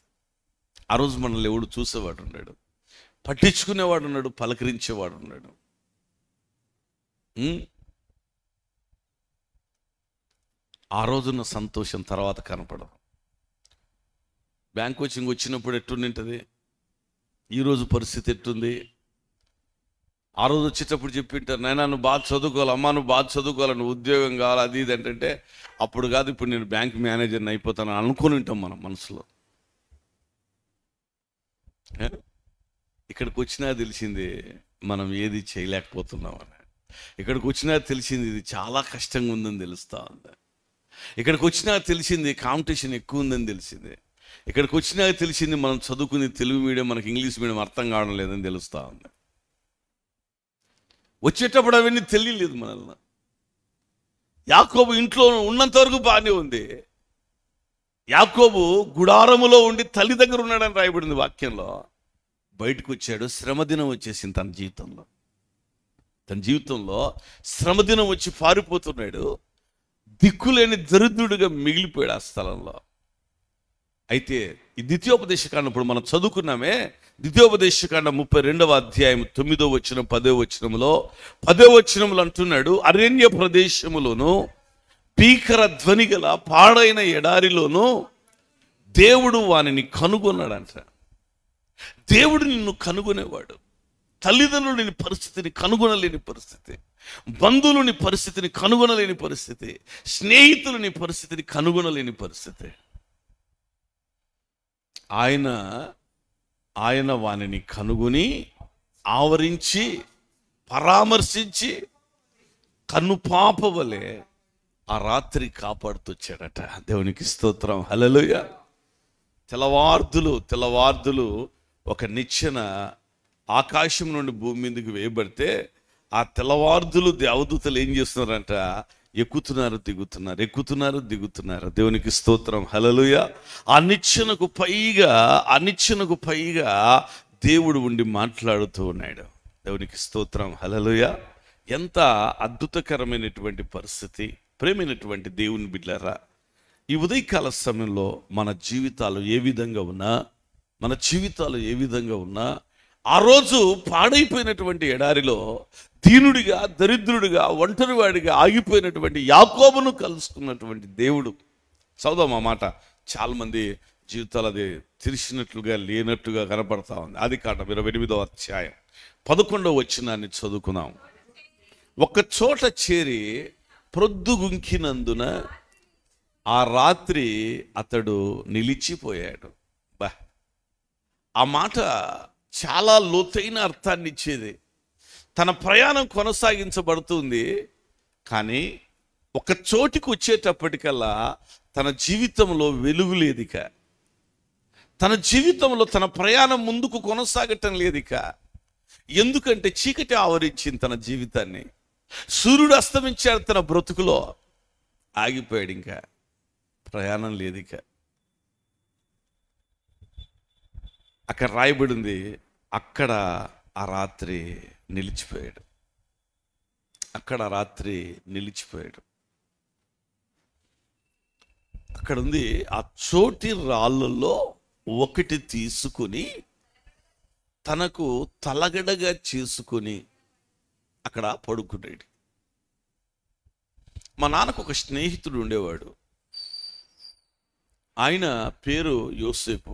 ఆ రోజు మనల్ని ఎవడు చూసేవాడు ఉన్నాడు, పట్టించుకునేవాడు ఉన్నాడు, పలకరించేవాడు ఉన్నాడు. ఆ రోజున్న సంతోషం తర్వాత కనపడదు. బ్యాంక్ కోచింగ్ వచ్చినప్పుడు ఎట్టుండింటుంది, ఈరోజు పరిస్థితి ఎట్టుంది? ఆ రోజు వచ్చేటప్పుడు చెప్పింటారు, నాయనా నువ్వు బాగా చదువుకోవాలి, అమ్మా నువ్వు బాగా చదువుకోవాలి, నువ్వు ఉద్యోగం కావాలి, అది ఇది అంటే అప్పుడు కాదు ఇప్పుడు నేను బ్యాంక్ మేనేజర్ని అయిపోతాను అనుకుని ఉంటాం మనం మనసులో. ఇక్కడికి వచ్చినా తెలిసింది మనం ఏది చేయలేకపోతున్నామని. ఇక్కడికి వచ్చినా తెలిసింది ఇది చాలా కష్టంగా ఉందని తెలుస్తూ ఉంది. ఇక్కడికి వచ్చినా తెలిసింది కాంపిటీషన్ ఎక్కువ ఉందని తెలిసింది. ఇక్కడికి వచ్చినా తెలిసింది మనం చదువుకుని తెలుగు మీడియం మనకి ఇంగ్లీష్ మీడియం అర్థం కావడం లేదని తెలుస్తూ ఉంది. వచ్చేటప్పుడు అవన్నీ తెలియలేదు మనల్ని. యాకోబు ఇంట్లో ఉన్నంత వరకు బాగానే ఉంది. యాకోబు గుడారములో ఉండి తల్లి దగ్గర ఉన్నాడని రాయబడింది వాక్యంలో. బయటకు వచ్చాడు, శ్రమదినం వచ్చేసింది తన జీవితంలో. తన జీవితంలో శ్రమదినం వచ్చి పారిపోతున్నాడు, దిక్కులేని దరిద్రుడిగా మిగిలిపోయాడు ఆ స్థలంలో. అయితే ఈ ద్వితీయోపదేశకాండం ఇప్పుడు మనం చదువుకున్నామే, ద్వితీయోపదేశకాండం 32వ అధ్యాయం 9వ వచనం 10వ వచనంలో 10వ వచనంలో అంటున్నాడు, అరణ్య ప్రదేశములోను భీకర ధ్వని గల పాడైన ఎడారిలోను దేవుడు వానిని కనుగొన్నాడంట. దేవుడు నిన్ను కనుగొనేవాడు. తల్లిదండ్రులు నీ పరిస్థితిని కనుగొనలేని పరిస్థితి, బంధువులు నీ పరిస్థితిని కనుగొనలేని పరిస్థితి, స్నేహితులు నీ పరిస్థితిని కనుగొనలేని పరిస్థితి. ఆయన వానిని కనుగొని ఆవరించి పరామర్శించి కన్నుపాప వలె ఆ రాత్రి కాపాడుతూ వచ్చాడట. దేవునికి స్తోత్రం, హల్లెలూయా. తెల్లవార్దులు ఒక నిచ్చెన ఆకాశం నుండి భూమి మీదకి వేయబడితే ఆ తెల్లవార్దులు దేవదూతలు ఏం చేస్తున్నారంట, ఎక్కుతున్నారు దిగుతున్నారు. దేవునికి స్తోత్రం, హల్లెలూయా. ఆ నిచ్చెనకు పైగా దేవుడు ఉండి మాట్లాడుతూ ఉన్నాడు. దేవునికి స్తోత్రం, హల్లెలూయా. ఎంత అద్భుతకరమైనటువంటి పరిస్థితి. ప్రేమైనటువంటి దేవుని బిడ్డలారా, ఈ ఉదయకాల సమయంలో మన జీవితాలు ఏ విధంగా ఉన్నా ఆ రోజు పాడైపోయినటువంటి ఎడారిలో దీనుడిగా, దరిద్రుడిగా, ఒంటరివాడిగా ఆగిపోయినటువంటి యాకోబును కలుసుకున్నటువంటి దేవుడు. చదువు ఆ మాట. చాలామంది జీవితాలు అది తెలిసినట్లుగా లేనట్టుగా కనపడతా ఉంది. ఆదికాండం 28వ అధ్యాయం 11వ వచనాన్ని చదువుకున్నాం. ఒక చోట చేరి ప్రొద్దుగుంకినందున ఆ రాత్రి అతడు నిలిచిపోయాడు. ఆ మాట చాలా లోతైన అర్థాన్ని ఇచ్చేది. తన ప్రయాణం కొనసాగించబడుతుంది, కానీ ఒక చోటికి వచ్చేటప్పటికల్లా తన జీవితంలో వెలుగు లేదిక. తన జీవితంలో తన ప్రయాణం ముందుకు కొనసాగటం లేదిక. ఎందుకంటే చీకటి ఆవరించింది తన జీవితాన్ని. సూర్యుడు అస్తమించాడు తన బ్రతుకులో, ఆగిపోయాడు. ఇంకా ప్రయాణం లేదిక. అక్కడ రాయబడింది, అక్కడ ఆ రాత్రి నిలిచిపోయాడు. అక్కడ ఉంది, ఆ చోటి రాళ్ళల్లో ఒకటి తీసుకుని తనకు తలగడగా చేసుకుని అక్కడ పడుకున్నాడు. మా నాన్నకు ఒక స్నేహితుడు ఉండేవాడు. ఆయన పేరు యోసేపు.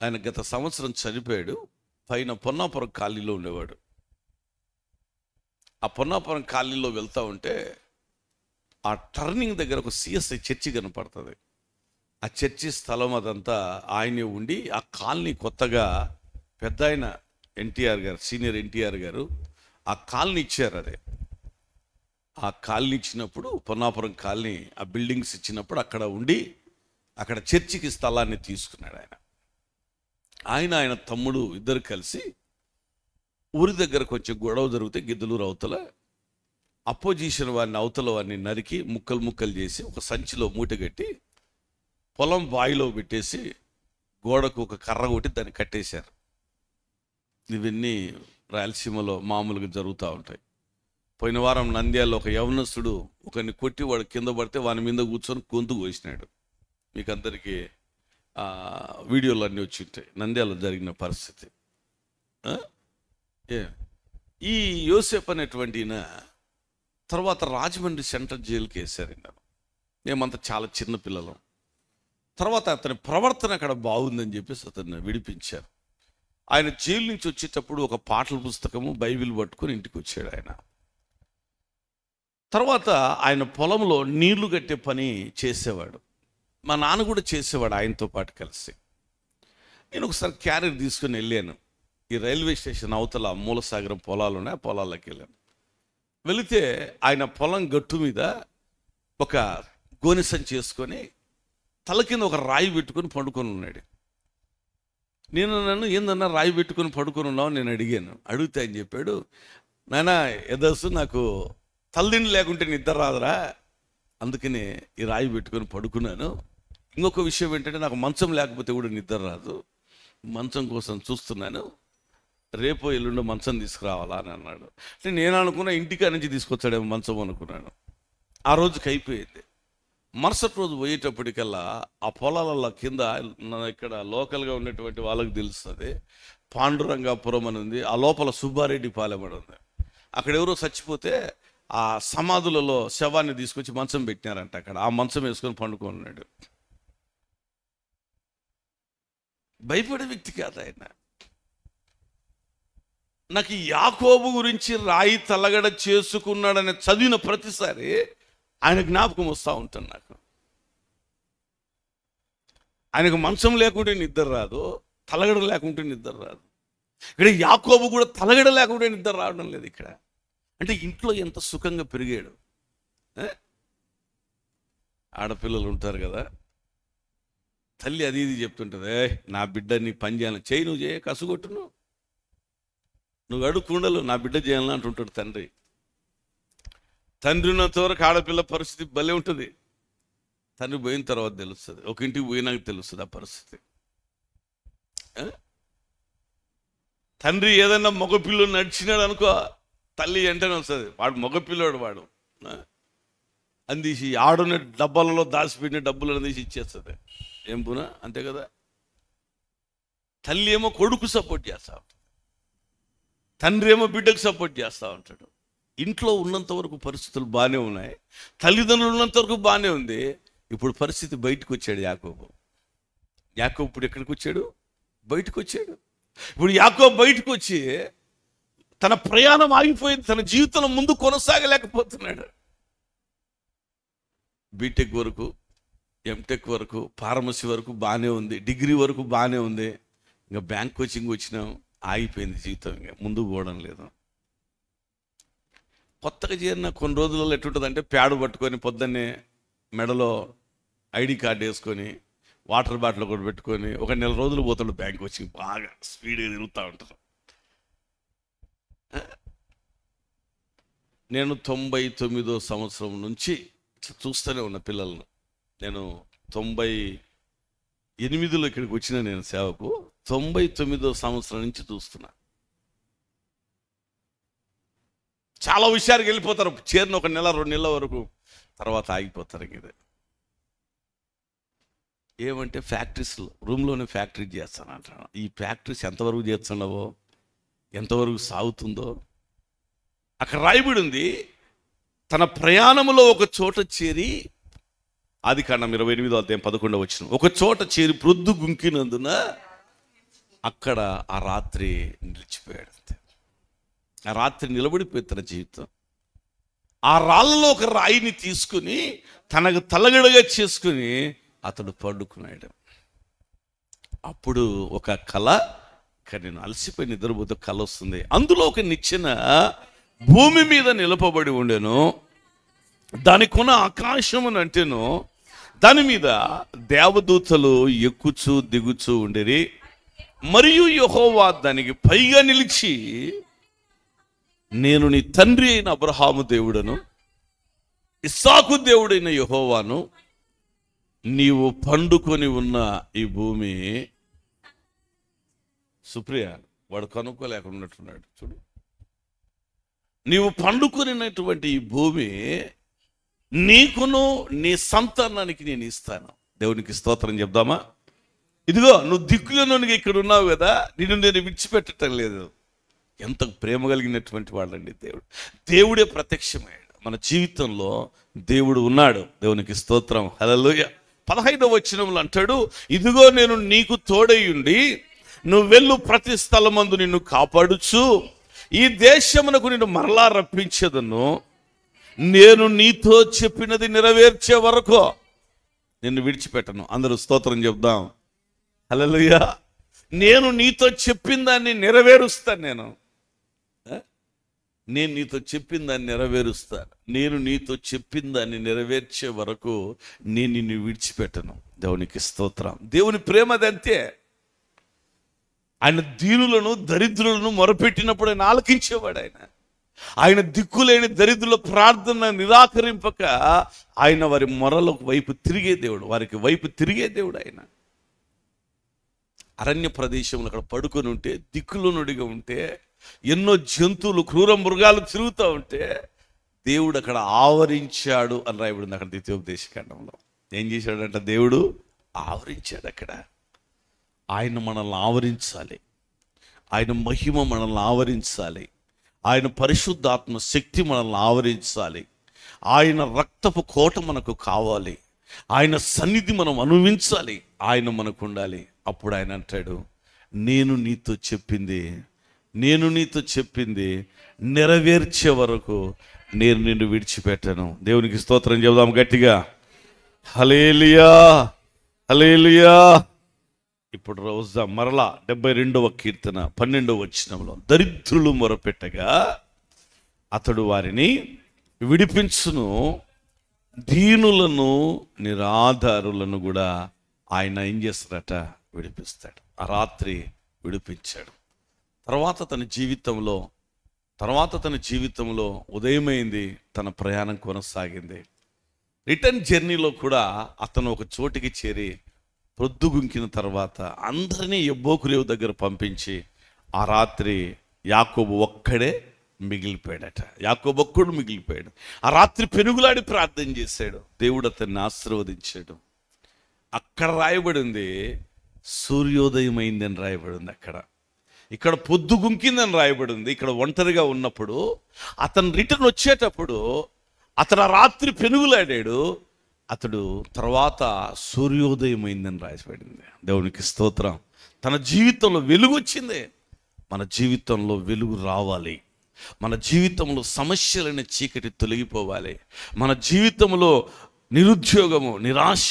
ఆయన గత సంవత్సరం చనిపోయాడు. పైన పొన్నాపురం కాలనీలో ఉండేవాడు. ఆ పొన్నాపురం కాలనీలో వెళ్తూ ఉంటే ఆ టర్నింగ్ దగ్గర ఒక సిఎస్ఐ చర్చి కనపడుతుంది. ఆ చర్చి స్థలం అదంతా ఆయనే ఉండి, ఆ కాలనీ కొత్తగా పెద్ద ఆయన ఎన్టీఆర్ గారు, సీనియర్ ఎన్టీఆర్ గారు ఆ కాలనీ ఇచ్చారు. అదే ఆ కాలనీ ఇచ్చినప్పుడు, పొన్నాపురం కాలనీ ఆ బిల్డింగ్స్ ఇచ్చినప్పుడు అక్కడ ఉండి అక్కడ చర్చికి స్థలాన్ని తీసుకున్నాడు ఆయన. ఆయన తమ్ముడు ఇద్దరు కలిసి ఊరి దగ్గర కొంచెం గొడవ జరిగితే గిద్దలూరు అవతల అపోజిషన్ వారిని అవతల వారిని నరికి ముక్కలు ముక్కలు చేసి ఒక సంచిలో మూటగట్టి పొలం బావిలో పెట్టేసి గోడకు ఒక కర్ర కొట్టి దాన్ని కట్టేశారు. ఇవన్నీ రాయలసీమలో మామూలుగా జరుగుతూ ఉంటాయి. పోయిన వారం నంద్యాలలో ఒక యవనస్తుడు ఒకరిని కొట్టి వాడు కింద పడితే వాని మీద కూర్చొని గొంతు కోసినాడు. మీకు అందరికీ వీడియోలు అన్నీ వచ్చి ఉంటాయి నంద్యాలలో జరిగిన పరిస్థితి. ఈ యోసేపు అనేటువంటి ఈయన తర్వాత రాజమండ్రి సెంట్రల్ జైలుకి వేశారు. మేమంతా చాలా చిన్న పిల్లలం. తర్వాత అతని ప్రవర్తన అక్కడ బాగుందని చెప్పేసి అతన్ని విడిపించారు. ఆయన జైలు నుంచి వచ్చేటప్పుడు ఒక పాటల పుస్తకము బైబిల్ పట్టుకొని ఇంటికి వచ్చాడు ఆయన. తర్వాత ఆయన పొలంలో నీళ్లు కట్టే పని చేసేవాడు. మా నాన్న కూడా చేసేవాడు ఆయనతో పాటు కలిసి. నేను ఒకసారి క్యారియర్ తీసుకుని వెళ్ళాను. ఈ రైల్వే స్టేషన్ అవతల మూలసాగరం పొలాలు ఉన్నాయి, ఆ పొలాల్లోకి వెళ్ళాను. వెళితే ఆయన పొలం గట్టు మీద ఒక గోనె సంచి చేసుకొని తల కింద ఒక రాయి పెట్టుకొని పడుకొని ఉన్నాడు. నన్ను ఏందన్నా రాయి పెట్టుకొని పడుకొని ఉన్నావు నేను అడిగాను. అడిగితే ఆయన చెప్పాడు, నాయనా ఎదసు నాకు తల్లిండి లేకుంటే నిద్ర రాదురా, అందుకని ఈ రాయి పెట్టుకొని పడుకున్నాను. ఇంకొక విషయం ఏంటంటే నాకు మంచం లేకపోతే కూడా నిద్ర రాదు, మంచం కోసం చూస్తున్నాను, రేపో ఎల్లుండో మంచం తీసుకురావాలా అని అన్నాడు. అంటే నేను అనుకున్నా ఇంటికా నుంచి తీసుకొచ్చాడేమో మంచం అనుకున్నాను. ఆ రోజుకి అయిపోయింది. మరుసటి రోజు పోయేటప్పటికల్లా ఆ పొలాల కింద ఇక్కడ లోకల్గా ఉన్నటువంటి వాళ్ళకి తెలుస్తుంది, పాండురంగాపురం అని ఉంది, ఆ లోపల సుబ్బారెడ్డి పాలెం అని ఉంది. అక్కడ ఎవరో చచ్చిపోతే ఆ సమాధులలో శవాన్ని తీసుకొచ్చి మంచం పెట్టినారంట. అక్కడ ఆ మంచం వేసుకొని పండుకున్నాడు. భయపడే వ్యక్తి కాదు ఆయన. నాకు యాకోబు గురించి రాయి తలగడ చేసుకున్నాడని చదివిన ప్రతిసారి ఆయన జ్ఞాపకం వస్తూ ఉంటాను. నాకు ఆయనకు మంచం లేకుంటే నిద్ర రాదు, తలగడ లేకుంటే నిద్ర రాదు. ఇక్కడ యాకోబు కూడా తలగడ లేకుంటే నిద్ర రావడం లేదు ఇక్కడ. అంటే ఇంట్లో ఎంత సుఖంగా పెరిగాడు. ఆడపిల్లలు ఉంటారు కదా, తల్లి అది ఇది చెప్తుంటుంది, నా బిడ్డ నీ పని చేయాలని చేయి, నువ్వు చేయ కసుగొట్టును, నువ్వు అడుక్కుండలు నా బిడ్డ చేయాలని అంటుంటాడు తండ్రి. తండ్రి ఉన్నంత వరకు ఆడపిల్ల పరిస్థితి భలే ఉంటుంది. తండ్రి పోయిన తర్వాత తెలుస్తుంది, ఒక ఇంటికి పోయినాక తెలుస్తుంది ఆ పరిస్థితి. తండ్రి ఏదన్నా మగపిల్లలు నడిచినాడు అనుకో, తల్లి వెంటనే వస్తుంది, వాడు మగపిల్లాడు వాడు అని తీసి ఆడున్న డబ్బాలలో దాచిపెట్టిన డబ్బులను తీసి ఇచ్చేస్తుంది. ఏం పునా అంతే కదా. తల్లి ఏమో కొడుకు సపోర్ట్ చేస్తా ఉంటుంది, తండ్రి ఏమో బిడ్డకు సపోర్ట్ చేస్తూ ఉంటాడు. ఇంట్లో ఉన్నంత వరకు పరిస్థితులు బాగానే ఉన్నాయి, తల్లిదండ్రులు ఉన్నంత వరకు బాగానే ఉంది. ఇప్పుడు పరిస్థితి బయటకు వచ్చాడు యాకోబు. ఇప్పుడు ఎక్కడికి వచ్చాడు? బయటకు వచ్చాడు. ఇప్పుడు యాకోబు బయటకు వచ్చి తన ప్రయాణం ఆగిపోయింది, తన జీవితంలో ముందు కొనసాగలేకపోతున్నాడు. బీటెక్ వరకు, ఎంటెక్ వరకు, ఫార్మసీ వరకు బాగానే ఉంది, డిగ్రీ వరకు బాగానే ఉంది. ఇంకా బ్యాంక్ కోచింగ్ వచ్చినాం, ఆగిపోయింది జీవితం, ఇంకా ముందుకు పోవడం లేదు. కొత్తగా చేరిన కొన్ని రోజులలో ఎట్టుంటుందంటే ప్యాడ్ పట్టుకొని పొద్దున్నే మెడలో ఐడి కార్డు వేసుకొని వాటర్ బాటిల్ కూడా పెట్టుకొని ఒక నెల రోజులు పోతాడు బ్యాంక్ కోచింగ్, బాగా స్పీడ్గా తిరుగుతూ ఉంటారు. నేను 99వ సంవత్సరం నుంచి చూస్తూనే ఉన్న పిల్లలను. నేను 98లో ఇక్కడికి వచ్చిన నేను సేవకు, 99వ సంవత్సరం నుంచి చూస్తున్నా. చాలా విషయానికి వెళ్ళిపోతారు, చేరిన ఒక నెల 2 నెలల వరకు, తర్వాత ఆగిపోతారు. ఇది ఏమంటే ఫ్యాక్టరీస్లో రూమ్లోనే ఫ్యాక్టరీ చేస్తాను అంటాను. ఈ ఫ్యాక్టరీస్ ఎంతవరకు చేస్తున్నావో, ఎంతవరకు సాగుతుందో అక్కడ రాయబడి ఉంది. తన ప్రయాణంలో ఒక చోట చేరి, ఆదికాండం 28:11 ఒక చోట చేరి ప్రొద్దు గుంకినందున అక్కడ ఆ రాత్రి నిలిచిపోయాడు. ఆ రాత్రి నిలబడిపోయి తన జీవితం. ఆ రాళ్ళలో ఒక రాయిని తీసుకుని తనకు తలగడగా చేసుకుని అతడు పడుకున్నాడు. అప్పుడు ఒక కళ, నేను అలసిపోయి నిద్రపోతే కళ వస్తుంది. అందులో ఒక నిచ్చెన భూమి మీద నిలపబడి ఉండెను, దాని కొన ఆకాశమును అంటేను, దాని మీద దేవదూతలు ఎక్కుచూ దిగుచూ ఉండేరి. మరియు యెహోవా దానికి పైగా నిలిచి, నేను నీ తండ్రి అయిన అబ్రహాము దేవుడను, ఇస్సాకు దేవుడైన యెహోవాను, నీవు పండుకొని ఉన్న ఈ భూమి. సుప్రియ వాడు కనుక్కోలేకుండా ఉన్నట్టున్నాడు చూడు. నీవు పండుకొనినటువంటి ఈ భూమి నీకును నీ సంతానానికి నేను ఇస్తాను. దేవునికి స్తోత్రం చెప్దామా? ఇదిగో నువ్వు దిక్కులలోనికి ఇక్కడ ఉన్నావు కదా, నిన్ను నేను విడిచిపెట్టడం లేదు. ఎంత ప్రేమ కలిగినటువంటి వాళ్ళండి దేవుడు. దేవుడే ప్రత్యక్షమయ్యాడు మన జీవితంలో. దేవుడు ఉన్నాడు. దేవునికి స్తోత్రం. హల్లెలూయా. 15వ వచనంలో అంటాడు, ఇదిగో నేను నీకు తోడైయుండి నువ్వు వెళ్ళు ప్రతి స్థలమందు నిన్ను కాపాడుచు ఈ దేశమునకు నిన్ను మరలా రప్పించదను. నేను నీతో చెప్పినది నెరవేర్చే వరకు నిన్ను విడిచిపెట్టను. అందరూ స్తోత్రం చెప్దాం. హల్లెలూయా. నేను నీతో చెప్పిన దాన్ని నెరవేరుస్తాను. నేను నీతో చెప్పిన దాన్ని నెరవేరుస్తాను. నేను నీతో చెప్పిన దాన్ని నెరవేర్చే వరకు నేను నిన్ను విడిచిపెట్టను. దేవునికి స్తోత్రం. దేవుని ప్రేమ అదంతే. ఆయన దీనులను దరిద్రులను మొరపెట్టినప్పుడు ఆయన ఆలకించేవాడు. ఆయన దిక్కులేని దరిద్రుల ప్రార్థన నిరాకరింపక ఆయన వారి మొరల వైపు తిరిగే దేవుడు, వారికి వైపు తిరిగే దేవుడు. ఆయన అరణ్య ప్రదేశంలో అక్కడ పడుకొని ఉంటే, దిక్కులోనుడిగా ఉంటే, ఎన్నో జంతువులు క్రూర మృగాలు తిరుగుతూ ఉంటే దేవుడు అక్కడ ఆవరించాడు అని రాయబడింది అక్కడ ద్వితీయోపదేశకాండంలో. ఏం చేశాడంట? దేవుడు ఆవరించాడు. అక్కడ ఆయన మనల్ని ఆవరించాలి. ఆయన మహిమ మనల్ని ఆవరించాలి. ఆయన పరిశుద్ధాత్మ శక్తి మనల్ని ఆవరించాలి. ఆయన రక్తపు కోట మనకు కావాలి. ఆయన సన్నిధి మనం అనుభవించాలి. ఆయన మనకు ఉండాలి. అప్పుడు ఆయన అంటాడు, నేను నీతో చెప్పింది నెరవేర్చే వరకు నేను నిన్ను విడిచిపెట్టను. దేవునికి స్తోత్రం చెబుదాం గట్టిగా. హల్లెలూయా, హల్లెలూయా. ఇప్పుడు రోజా మరలా 72వ కీర్తన 12వ వచనంలో, దరిద్రులు మొరపెట్టగా అతడు వారిని విడిపించును, దీనులను నిరాధారులను కూడా ఆయన ఏం చేస్తాడట? విడిపిస్తాడు. ఆ రాత్రి విడిపించాడు. తర్వాత తన జీవితంలో ఉదయమైంది, తన ప్రయాణం కొనసాగింది. రిటర్న్ జర్నీలో కూడా అతను ఒక చోటికి చేరి ప్రొద్దుగుంకిన తర్వాత అందరినీ యబ్బోకు దగ్గర పంపించి ఆ రాత్రి యాకోబు ఒక్కడే మిగిలిపోయాడట. యాకోబు ఒక్కడు మిగిలిపోయాడు. ఆ రాత్రి పెనుగులాడి ప్రార్థన చేశాడు. దేవుడు అతన్ని ఆశీర్వదించాడు. అక్కడ రాయబడింది సూర్యోదయం అయిందని రాయబడింది. ఇక్కడ పొద్దుగుంకిందని రాయబడింది. ఇక్కడ ఒంటరిగా ఉన్నప్పుడు అతను రిటర్న్ వచ్చేటప్పుడు అతను ఆ రాత్రి పెనుగులాడాడు. అతడు తర్వాత సూర్యోదయం అయిందని రాయబడింది. దేవునికి స్తోత్రం. తన జీవితంలో వెలుగు వచ్చింది. మన జీవితంలో వెలుగు రావాలి. మన జీవితంలో సమస్యలైన చీకటి తొలగిపోవాలి. మన జీవితంలో నిరుద్యోగము, నిరాశ,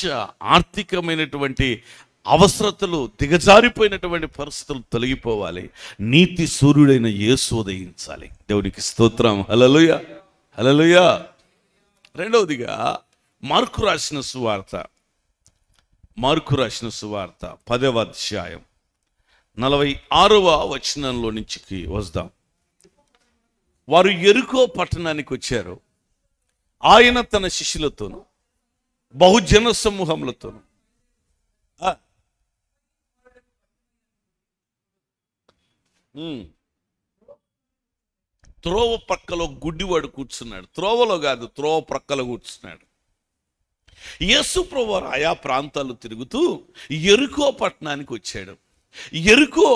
ఆర్థికమైనటువంటి అవసరతలు, దిగజారిపోయినటువంటి పరిస్థితులు తొలగిపోవాలి. నీతి సూర్యుడైన యేసు ఉదయించాలి. దేవునికి స్తోత్రం. హల్లెలూయా, హల్లెలూయా. రెండవదిగా మార్కు రాసిన సువార్త 10వ అధ్యాయం 46వ వచనంలో నుంచి వస్తాం. వారు యెరికో పట్టణానికి వచ్చారు. ఆయన తన శిష్యులతోను బహుజన సమూహములతోను త్రోవ ప్రక్కలో గుడ్డివాడు కూర్చున్నాడు. త్రోవలో కాదు, త్రోవ ప్రక్కలో కూర్చున్నాడు. యేసు ప్రభువు ఆయా ప్రాంతాలు తిరుగుతూ యెరికో పట్టణానికి వచ్చాడు. యెరికో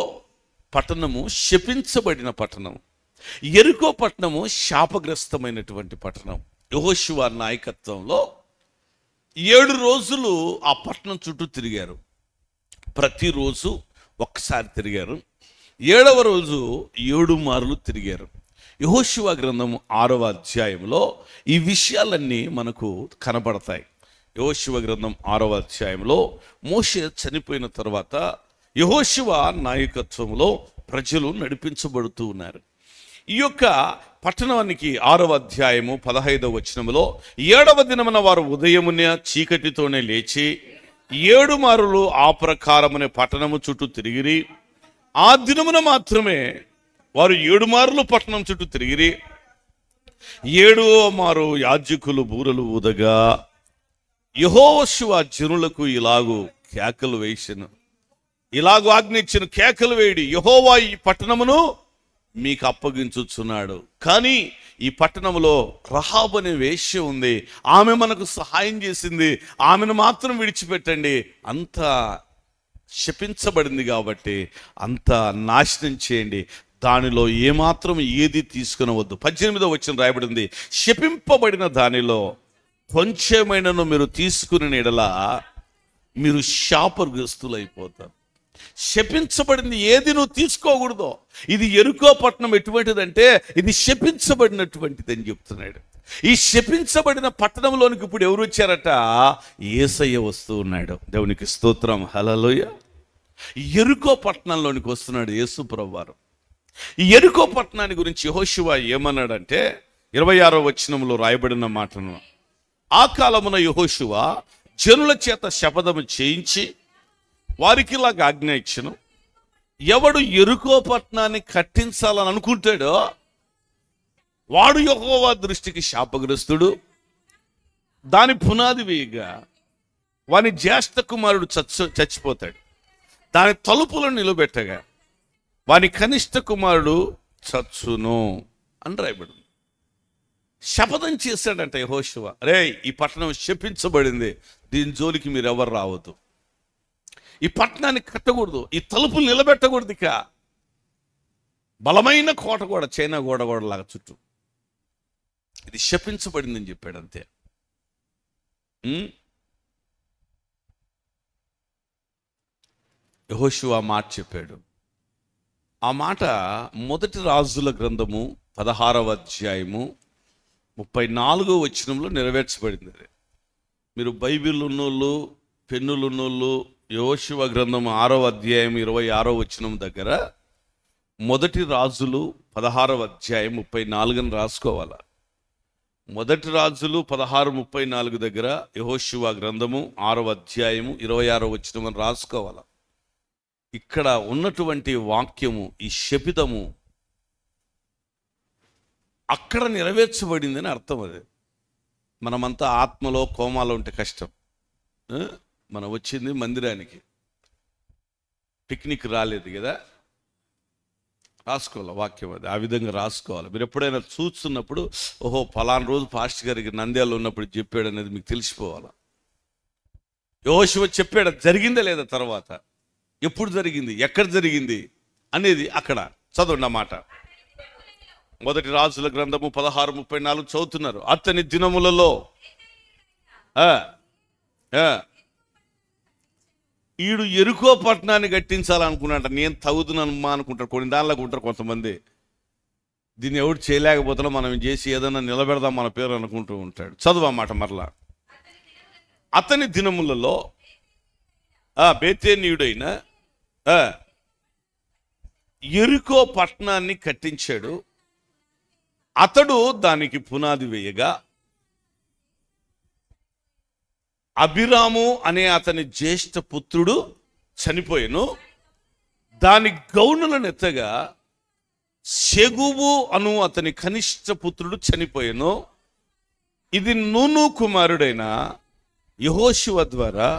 పట్టణము శపించబడిన పట్టణం. యెరికో పట్టణము శాపగ్రస్తమైనటువంటి పట్టణం. యెహోషువ నాయకత్వంలో 7 రోజులు ఆ పట్టణం చుట్టూ తిరిగారు. ప్రతిరోజు ఒక్కసారి తిరిగారు. 7వ రోజు 7 మార్లు తిరిగారు. యెహోషువ గ్రంథం 6వ అధ్యాయంలో ఈ విషయాలన్నీ మనకు కనబడతాయి. యెహోషువ గ్రంథం 6వ అధ్యాయంలో మోషే చనిపోయిన తర్వాత యెహోషువ నాయకత్వంలో ప్రజలు నడిపించబడుతూ ఉన్నారు. ఈ యొక్క పట్టణానికి 6వ అధ్యాయము 15వ వచనములో 7వ దినమున వారు ఉదయమున చీకటితోనే లేచి 7 మారులు ఆ ప్రకారమునే పట్టణము చుట్టూ తిరిగిరి. ఆ దినమున మాత్రమే వారు 7 మార్లు పట్టణం చుట్టూ తిరిగిరి. 7వ మారు యాజకులు బూరలు ఊదగా యెహోషువ జనులకు ఇలాగు కేకలు వేసెను, ఇలాగు ఆజ్ఞించెను, కేకలు వేయుడి, యెహోవా ఈ పట్టణమును మీకు అప్పగించుచున్నాడు. కానీ ఈ పట్టణంలో రహాబు అనే వేశ్య ఉంది, ఆమె మనకు సహాయం చేసింది, ఆమెను మాత్రం విడిచిపెట్టండి. అంత శపించబడింది కాబట్టి అంత నాశనం చేయండి, దానిలో ఏమాత్రం ఏది తీసుకునవద్దు. 18వ వచనం రాయబడింది, శపింపబడిన దానిలో కొంచెమైనను మీరు తీసుకుని ఎడల మీరు శాపగ్రస్తులైపోతారు. శపించబడింది ఏది నువ్వు తీసుకోకూడదు. ఇది యెరికో పట్టణం ఎటువంటిదంటే ఇది శపించబడినటువంటిది అని చెప్తున్నాడు. ఈ శపించబడిన పట్టణంలోనికి ఇప్పుడు ఎవరు వచ్చారట? యేసయ్య వస్తూ ఉన్నాడు. దేవునికి స్తోత్రం, హల్లెలూయా. యెరికో పట్టణంలోనికి వస్తున్నాడు యేసు ప్రభువారు. ఈ యెరికో పట్టణాన్ని గురించి యెహోషువ ఏమన్నాడంటే 26వ వచనంలో రాయబడిన మాటను, ఆ కాలమున యెహోషువ జనుల చేత శపథము చేయించి వారికి ఇలాగ ఆజ్ఞ ఇచ్చెను, ఎవడు యెరికో పట్టణాన్ని కట్టించాలని అనుకుంటాడో వాడు యెహోవా దృష్టికి శాపగ్రస్తుడు. దాని పునాది వేయగా వాని జ్యేష్ఠ కుమారుడు చచ్చిపోతాడు. దాని తలుపులను నిలబెట్టగా వాని కనిష్ట కుమారుడు చచ్చును అని రాయబడింది. శపథం చేశాడంట యెహోషువ, రే ఈ పట్టణం శపించబడింది, దీని జోలికి మీరు ఎవరు రావద్దు, ఈ పట్టణాన్ని కట్టకూడదు, ఈ తలుపులు నిలబెట్టకూడదు, ఇక బలమైన కోట కూడా చైనా గోడలాగా చుట్టూ ఇది శపించబడిందని చెప్పాడు. అంతే. యెహోషువ మాట చెప్పాడు. ఆ మాట మొదటి రాజుల గ్రంథము 16వ అధ్యాయము 34వ వచనంలో నెరవేర్చబడింది. మీరు బైబిల్ ఉన్నోళ్ళు, పెన్నులు ఉన్నోళ్ళు యెహోషువ గ్రంథం 6వ అధ్యాయం 26వ వచనం దగ్గర మొదటి రాజులు 16వ అధ్యాయం 34ని రాసుకోవాలా. మొదటి రాజులు 16:34 దగ్గర యెహోషువ గ్రంథము 6వ అధ్యాయము 26వ వచనం అని రాసుకోవాలా. ఇక్కడ ఉన్నటువంటి వాక్యము, ఈ శపితము అక్కడ నెరవేర్చబడిందని అర్థం. అది మనమంతా ఆత్మలో కోమాలో ఉంటే కష్టం. మనం వచ్చింది మందిరానికి, పిక్నిక్ రాలేదు కదా. రాసుకోవాలి వాక్యం, అది ఆ విధంగా రాసుకోవాలి. మీరు ఎప్పుడైనా చూస్తున్నప్పుడు ఓహో ఫలానా రోజు పాస్టర్ గారికి నంద్యాలలో ఉన్నప్పుడు చెప్పాడు అనేది మీకు తెలిసిపోవాలి. యెహోషువ చెప్పాడు, జరిగిందా లేదా, తర్వాత ఎప్పుడు జరిగింది, ఎక్కడ జరిగింది అనేది అక్కడ చదవండి అన్నమాట. మొదటి రాజుల గ్రంథము 16:34 చదువుతున్నారు. అతని దినములలో ఈడు యెరికో పట్టణాన్ని కట్టించాలనుకున్నాట. నేను తగుతున్నానమ్మా అనుకుంటారు, కొన్ని దానిలాగా ఉంటారు కొంతమంది. దీన్ని ఎవడు చేయలేకపోతున్నా మనం చేసి ఏదైనా నిలబెడదాం మన పేరు అనుకుంటూ ఉంటాడు. చదువు అన్నమాట మరలా. అతని దినములలో బేతేనీయుడైన యెరికో పట్టణాన్ని కట్టించాడు. అతడు దానికి పునాది వేయగా అభిరాము అనే అతని జ్యేష్ఠ పుత్రుడు చనిపోయెను. దాని గౌనులను ఎత్తగా సెగుబు అను అతని కనిష్ట పుత్రుడు చనిపోయెను. ఇది నూను కుమారుడైన యెహోషువ ద్వారా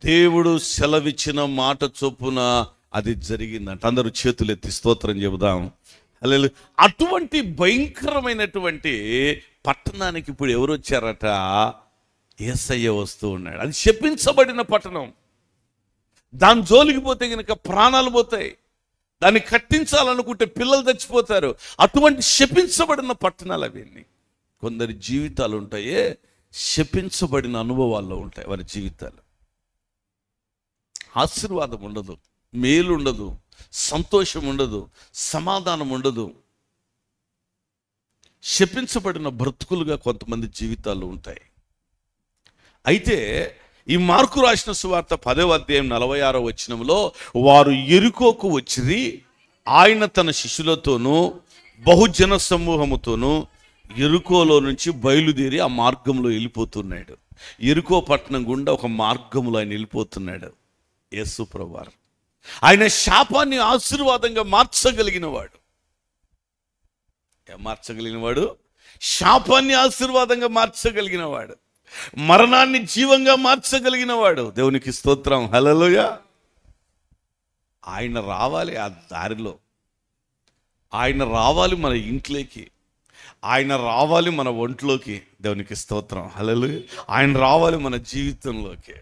దేవుడు సెలవిచ్చిన మాట చొప్పున అది జరిగిందంట. అందరూ చేతులు ఎత్తి స్తోత్రం చెబుదాం. హల్లెలూయా. అటువంటి భయంకరమైనటువంటి పట్టణానికి ఇప్పుడు ఎవరు వచ్చారట? యేసయ్య వస్తూ ఉన్నాడు. అది శపించబడిన పట్టణం. దాని జోలికి పోతే కనుక ప్రాణాలు పోతాయి, దాన్ని కట్టించాలనుకుంటే పిల్లలు చచ్చిపోతారు. అటువంటి శపించబడిన పట్టణాలు అవన్నీ. కొందరి జీవితాలు ఉంటాయే శపించబడిన అనుభవాల్లో ఉంటాయి. వారి జీవితాలు ఆశీర్వాదం ఉండదు, మేలు ఉండదు, సంతోషం ఉండదు, సమాధానం ఉండదు. శపించబడిన బ్రతుకులుగా కొంతమంది జీవితాలు ఉంటాయి. అయితే ఈ మార్కు రాసిన సువార్త 10వ అధ్యాయం 46వ వచనంలో వారు యెరికోకు వచ్చిరి, ఆయన తన శిష్యులతోనూ బహుజన సమూహముతోనూ యెరికోలో నుంచి బయలుదేరి ఆ మార్గంలో వెళ్ళిపోతున్నాడు. యెరికో పట్టణం గుండా ఒక మార్గంలో ఆయన వెళ్ళిపోతున్నాడు యేసు ప్రభువారు. ఆయన శాపాన్ని ఆశీర్వాదంగా మార్చగలిగిన వాడు. మార్చగలిగిన వాడు, శాపాన్ని ఆశీర్వాదంగా మార్చగలిగిన వాడు, మరణాన్ని జీవంగా మార్చగలిగిన వాడు. దేవునికి స్తోత్రం, హల్లెలూయా. ఆయన రావాలి ఆ దారిలో, ఆయన రావాలి మన ఇంట్లోకి, ఆయన రావాలి మన ఒంట్లోకి. దేవునికి స్తోత్రం, హల్లెలూయా. ఆయన రావాలి మన జీవితంలోకి.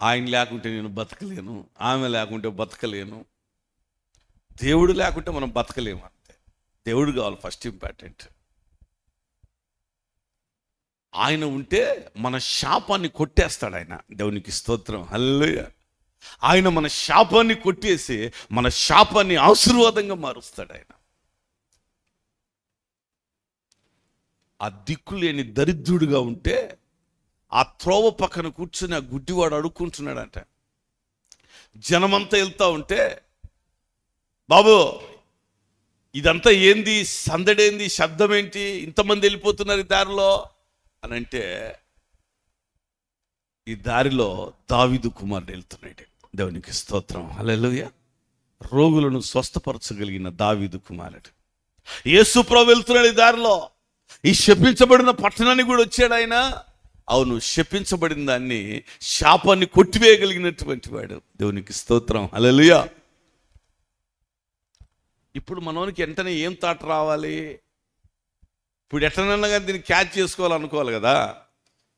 ఆయన లేకుంటే నేను బతకలేను, ఆమె లేకుంటే బతకలేను, దేవుడు లేకుంటే మనం బతకలేము. అంతే, దేవుడు కావాలి ఫస్ట్ ఇంపార్టెంట్. ఆయన ఉంటే మన శాపాన్ని కొట్టేస్తాడు ఆయన. దేవునికి స్తోత్రం, హల్లెలూయా. ఆయన మన శాపాన్ని కొట్టేసి మన శాపాన్ని ఆశీర్వాదంగా మారుస్తాడు ఆయన. ఆ దిక్కులేని దరిద్రుడిగా ఉంటే ఆ త్రోవ పక్కన కూర్చుని ఆ గుడ్డివాడు అడుక్కుంటున్నాడంట. జనమంతా వెళ్తా ఉంటే, బాబు ఇదంతా ఏంది, సందడేంది, శబ్దం ఏంటి, ఇంతమంది వెళ్ళిపోతున్నారు ఈ దారిలో అని అంటే, ఈ దారిలో దావీదు కుమారుడు వెళ్తున్నాడు. దేవునికి స్తోత్రం, హల్లెలూయా. రోగులను స్వస్థపరచగలిగిన దావీదు కుమారుడు యేసు ప్రభువు వెళ్తున్నాడు ఈ దారిలో. ఈ శపించబడిన పట్టణానికి కూడా వచ్చాడు ఆయన. అవును, శపించబడిన దాన్ని, శాపాన్ని కొట్టివేయగలిగినటువంటి వాడు. దేవునికి స్తోత్రం, హల్లెలూయా. ఇప్పుడు మనోనికి వెంటనే ఏం థాట్ రావాలి? ఇప్పుడు ఎట్లనన్నా కానీ దీన్ని క్యాచ్ చేసుకోవాలనుకోవాలి కదా.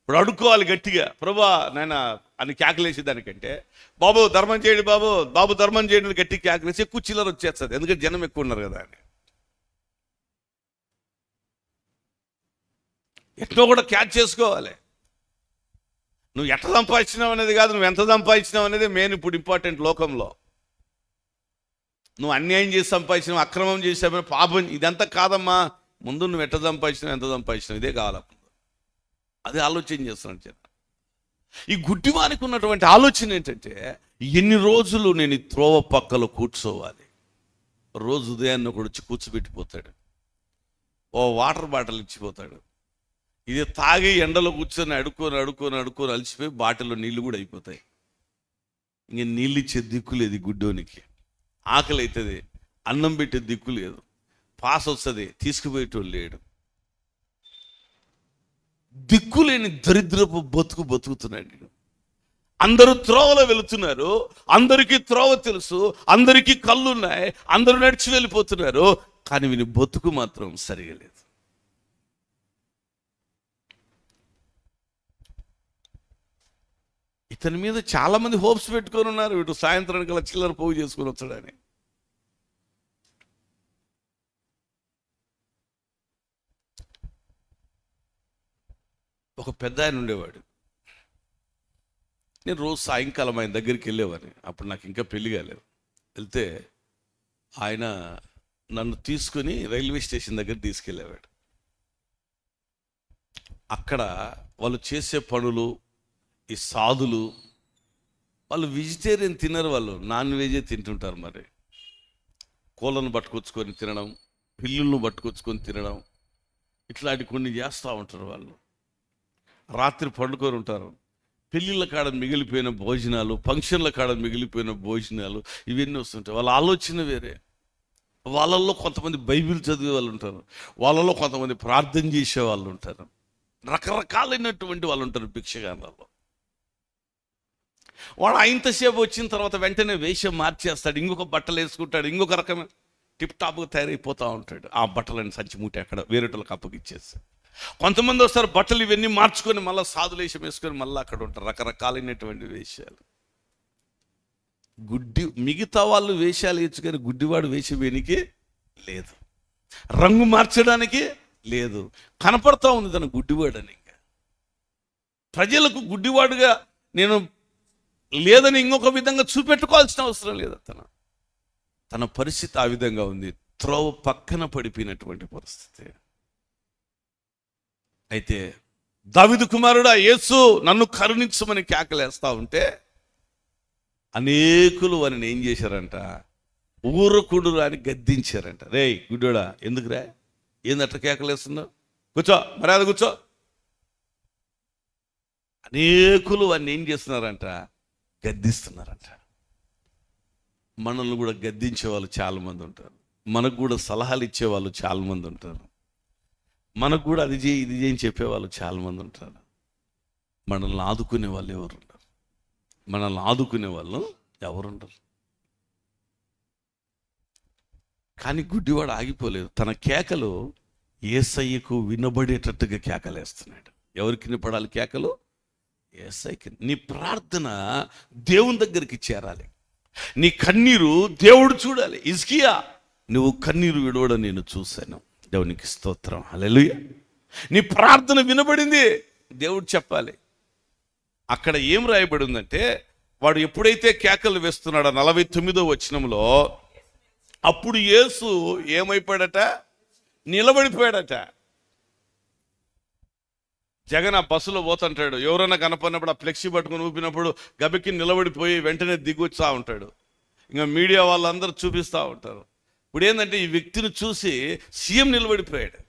ఇప్పుడు అడుక్కోవాలి గట్టిగా, ప్రభువా నాయన అని కేకలేసి దానికంటే, బాబు ధర్మం చేయండి, బాబు బాబు ధర్మం చేయండి గట్టి కేకలేసి ఎక్కువ చిల్లర వచ్చేస్తుంది. ఎందుకంటే జనం ఎక్కువ ఉన్నారు కదా అని. ఎట్లా కూడా క్యాచ్ చేసుకోవాలి. నువ్వు ఎట్లా సంపాదించినావు అనేది కాదు, నువ్వు ఎంత సంపాదించినావు అనేది మెయిన్ ఇప్పుడు ఇంపార్టెంట్ లోకంలో. నువ్వు అన్యాయం చేసి సంపాదించినావు, అక్రమం చేసావు, పాపం, ఇదంతా కాదమ్మా. ముందు నువ్వు ఎట్లా సంపాదించినావు, ఎంత సంపాదించినావు, ఇదే కావాలి. అదే ఆలోచన చేస్తున్నాను జనం. ఈ గుడ్డివానికి ఉన్నటువంటి ఆలోచన ఏంటంటే, ఎన్ని రోజులు నేను ఈ త్రోవ పక్కలో కూర్చోవాలి. రోజు ఉదయాన్ని ఒకడు వచ్చి కూర్చోబెట్టిపోతాడు, ఓ వాటర్ బాటిల్ ఇచ్చిపోతాడు. ఇది తాగి ఎండలో కూర్చొని అడుక్కొని అలసిపోయి బాటిల్లో నీళ్ళు కూడా అయిపోతాయి. ఇంక నీళ్ళు ఇచ్చే దిక్కు లేదు ఈ గుడ్డోనికి. ఆకలి అవుతుంది, అన్నం పెట్టే దిక్కు లేదు, పాస్ వస్తుంది, తీసుకుపోయేటోళ్ళు లేడు. దిక్కులేని దరిద్రపు బతుకుతున్నాడు. అందరూ త్రోవలో వెళుతున్నారు, అందరికీ త్రోవ తెలుసు, అందరికీ కళ్ళున్నాయి, అందరూ నడిచి వెళ్ళిపోతున్నారు, కానీ వీని బతుకు మాత్రం సరిగా లేదు. ఇతని మీద చాలా మంది హోప్స్ పెట్టుకొని ఉన్నారు. ఇటు సాయంత్రానికి అలా చిల్లర పోగు చేసుకొని వచ్చాడని. ఒక పెద్ద ఆయన ఉండేవాడు. నేను రోజు సాయంకాలం ఆయన దగ్గరికి వెళ్ళేవాడిని. అప్పుడు నాకు ఇంకా పెళ్లి కాలేదు. వెళ్తే ఆయన నన్ను తీసుకుని రైల్వే స్టేషన్ దగ్గర తీసుకెళ్ళేవాడు. అక్కడ వాళ్ళు చేసే పనులు, ఈ సాధులు, వాళ్ళు వెజిటేరియన్ తినరు, వాళ్ళు నాన్ వెజే తింటుంటారు. మరి కోళ్ళను పట్టుకొచ్చుకొని తినడం, పిల్లులను పట్టుకొచ్చుకొని తినడం, ఇట్లాంటి కొన్ని చేస్తూ ఉంటారు. వాళ్ళు రాత్రి పండుకొని ఉంటారు. పెళ్ళిళ్ళ కాడ మిగిలిపోయిన భోజనాలు, ఫంక్షన్ల కాడ మిగిలిపోయిన భోజనాలు, ఇవన్నీ వస్తుంటాయి. వాళ్ళ ఆలోచన వేరే. వాళ్ళల్లో కొంతమంది బైబిల్ చదివే వాళ్ళు ఉంటారు, వాళ్ళలో కొంతమంది ప్రార్థన చేసే వాళ్ళు ఉంటారు, రకరకాలైనటువంటి వాళ్ళు ఉంటారు భిక్షగాళ్ళలో. వాడు ఇంతసేపు వచ్చిన తర్వాత వెంటనే వేషం మార్చేస్తాడు, ఇంకొక బట్టలు వేసుకుంటాడు, ఇంకొక రకమైన టిప్ టాప్గా తయారైపోతూ ఉంటాడు. ఆ బట్టలని సంచి మూట అక్కడ వేరేటోళ్ళకి అప్పగిచ్చేసి, కొంతమంది వస్తారు బట్టలు ఇవన్నీ మార్చుకొని మళ్ళీ సాధులేషం వేసుకొని మళ్ళీ అక్కడ ఉంటారు. రకరకాలైనటువంటి వేషాలు. మిగతా వాళ్ళు వేషాలు వేసుకొని గుడ్డివాడు వేషం వేయనికి లేదు, రంగు మార్చడానికి లేదు. కనపడతా ఉంది తన గుడ్డివాడని. ఇంకా ప్రజలకు గుడ్డివాడుగా నేను లేదని ఇంకొక విధంగా చూపెట్టుకోవాల్సిన అవసరం లేదు. తన పరిస్థితి ఆ విధంగా ఉంది. త్రోవ పక్కన పడిపోయినటువంటి పరిస్థితి. అయితే దావీదు కుమారుడా యేసు నన్ను కరుణించమని కేకలేస్తా ఉంటే అనేకులు వారిని ఏం చేశారంట, ఊరకుడు అని గద్దించారంట. రే గుడ్డోడా, ఎందుకురా, ఏందట్లా కేకలేస్తున్నావు, కూర్చో, మర్యాద కూర్చో, అనేకులు వాడిని ఏం చేస్తున్నారంట? గద్దిస్తున్నారంట. మనల్ని కూడా గద్దించే వాళ్ళు చాలామంది ఉంటారు. మనకు కూడా సలహాలు ఇచ్చేవాళ్ళు చాలామంది ఉంటారు. మనకు కూడా అది చేయి ఇది చేయని చెప్పేవాళ్ళు చాలామంది ఉంటారు. మనల్ని ఆదుకునే వాళ్ళు ఎవరు ఉండరు. మనల్ని ఆదుకునే వాళ్ళు ఎవరుండరు. కానీ గుడ్డివాడు ఆగిపోలేదు. తన కేకలు యేసయ్యకు వినబడేటట్టుగా కేకలేస్తున్నాడు. ఎవరికి వినపడాలి కేకలు? యేసయ్యకి. నీ ప్రార్థన దేవుని దగ్గరికి చేరాలి. నీ కన్నీరు దేవుడు చూడాలి. హిజ్కియా, నువ్వు కన్నీరు విడవడం నేను చూశాను. దేవునికి స్తోత్రం, హల్లెలూయా. నీ ప్రార్థన వినబడింది, దేవుడు చెప్పాలి. అక్కడ ఏం రాయబడి ఉందంటే, వాడు ఎప్పుడైతే కేకలు వేస్తున్నాడో 49వ వచనంలో, అప్పుడు యేసు ఏమైపోయాడట? నిలబడిపోయాడట. జగన్ ఆ బస్సులో పోతుంటాడు, ఎవరైనా కనపడినప్పుడు ఆ ఫ్లెక్సీ పట్టుకుని ఊపినప్పుడు గబికి నిలబడిపోయి వెంటనే దిగొచ్చా ఉంటాడు. ఇంకా మీడియా వాళ్ళందరూ చూపిస్తూ ఉంటారు. ఇప్పుడు ఏంటంటే, ఈ వ్యక్తిని చూసి సీఎం నిలబడిపోయాడు.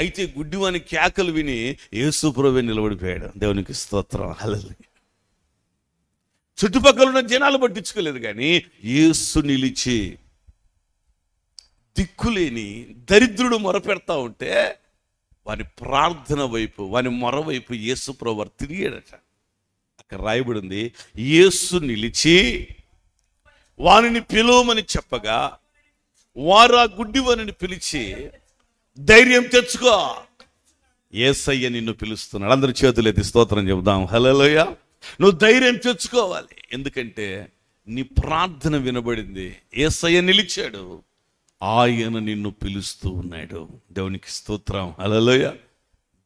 అయితే గుడ్డివాని కేకలు విని యేసు ప్రభువే నిలబడిపోయాడు. దేవునికి స్తోత్రం, హల్లెలూయా. చుట్టుపక్కల ఉన్న జనాలు పట్టించుకోలేదు, కానీ యేసు నిలిచి దిక్కులేని దరిద్రుడు మొరపెడతా ఉంటే వాని ప్రార్థన వైపు, వాని మొర వైపు యేసు ప్రభువు తిరిగాడట. అక్కడ రాయబడింది, యేసు నిలిచి వానిని పిలువమని చెప్పగా వారు ఆ గుడ్డివానిని పిలిచి, ధైర్యం తెచ్చుకో, యేసయ్య నిన్ను పిలుస్తున్నాడు. అందరి చేతులెత్తి స్తోత్రం చెబుదాం, హల్లెలూయా. నువ్వు ధైర్యం తెచ్చుకోవాలి. ఎందుకంటే నీ ప్రార్థన వినబడింది. యేసయ్య నిలిచాడు, ఆయన నిన్ను పిలుస్తూ ఉన్నాడు. దేవునికి స్తోత్రం, హల్లెలూయా.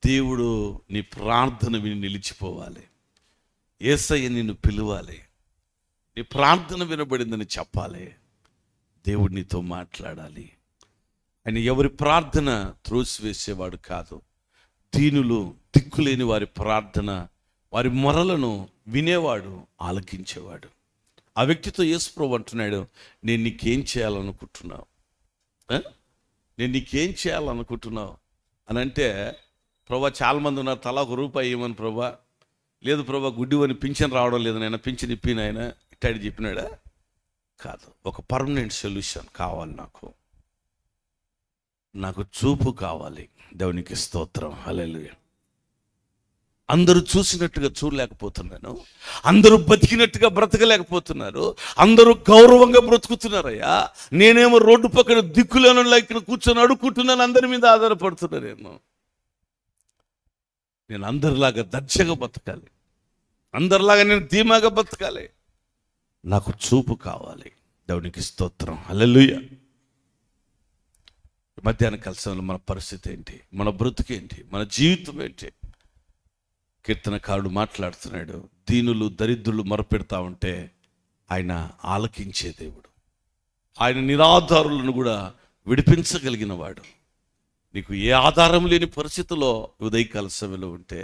దేవుడు నీ ప్రార్థన విని నిలిచిపోవాలి. యేసయ్య నిన్ను పిలవాలి. నీ ప్రార్థన వినబడిందని చెప్పాలి. దేవుడు నీతో మాట్లాడాలి. ఆయన ఎవరి ప్రార్థన త్రోసివేసేవాడు కాదు. దీనులు, దిక్కులేని వారి ప్రార్థన, వారి మొరలను వినేవాడు, ఆలకించేవాడు. ఆ వ్యక్తితో యేసు ప్రభువు అంటున్నాడు, నేను నీకేం చేయాలనుకుంటున్నావు? నేను నీకేం చేయాలనుకుంటున్నావు అని అంటే, ప్రభా చాలామంది ఉన్నారు, తలా ₹1 ఇవ్వమని ప్రభా, లేదు ప్రభా గుడ్డివని పింఛన్ రావడం లేదు నాయన, పింఛన్ ఇప్పిన ఆయన ఇట్టాడి చెప్పినాడా? కాదు. ఒక పర్మనెంట్ సొల్యూషన్ కావాలి. నాకు చూపు కావాలి. దేవునికి స్తోత్రం, హల్లెలూయా. అందరూ చూసినట్టుగా చూడలేకపోతున్నాను, అందరూ బతికినట్టుగా బ్రతకలేకపోతున్నారు, అందరూ గౌరవంగా బ్రతుకుతున్నారయ్యా. నేనేమో రోడ్డు పక్కన దిక్కులను ఇక్కడ కూర్చొని అడుక్కుంటున్నాను, అందరి మీద ఆధారపడుతున్నానేమో. నేను అందరిలాగా దర్జగా బతకాలి, అందరిలాగా నేను ధీమాగా బతకాలి. నాకు చూపు కావాలి. దేవునికి స్తోత్రం, హల్లెలూయా. మధ్యాహ్న కాలంలో మన పరిస్థితి ఏంటి? మన బ్రతుకేంటి? మన జీవితం ఏంటి? కీర్తనకారుడు మాట్లాడుతున్నాడు, దీనులు దరిద్రులు మొరపెడతా ఉంటే ఆయన ఆలకించే దేవుడు. ఆయన నిరాధారులను కూడా విడిపించగలిగిన వాడు. నీకు ఏ ఆధారం లేని పరిస్థితిలో ఉదయకాల సమయంలో ఉంటే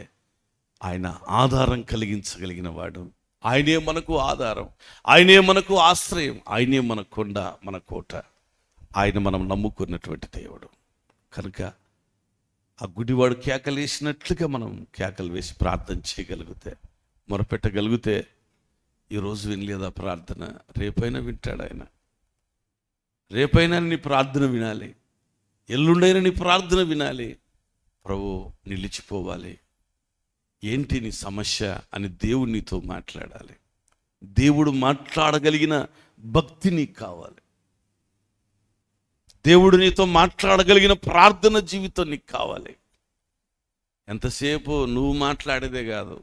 ఆయన ఆధారం కలిగించగలిగిన వాడు. ఆయనే మనకు ఆధారం, ఆయనే మనకు ఆశ్రయం, ఆయనే మన కొండ, మన కోట. ఆయన మనం నమ్ముకున్నటువంటి దేవుడు. కనుక ఆ గుడివాడు కేకలు వేసినట్లుగా మనం కేకలు వేసి ప్రార్థన చేయగలిగితే, మొరపెట్టగలిగితే, ఈరోజు వినలేదా ప్రార్థన, రేపైనా వింటాడు ఆయన. రేపైనా నీ ప్రార్థన వినాలి, ఎల్లుండైనా నీ ప్రార్థన వినాలి. ప్రభు నిలిచిపోవాలి. ఏంటి నీ సమస్య అని దేవుడు నీతో మాట్లాడాలి. దేవుడు మాట్లాడగలిగిన భక్తి నీకు కావాలి. దేవుడు నీతో మాట్లాడగలిగిన ప్రార్థన జీవితం నీకు కావాలి. ఎంతసేపు నువ్వు మాట్లాడేదే కాదు,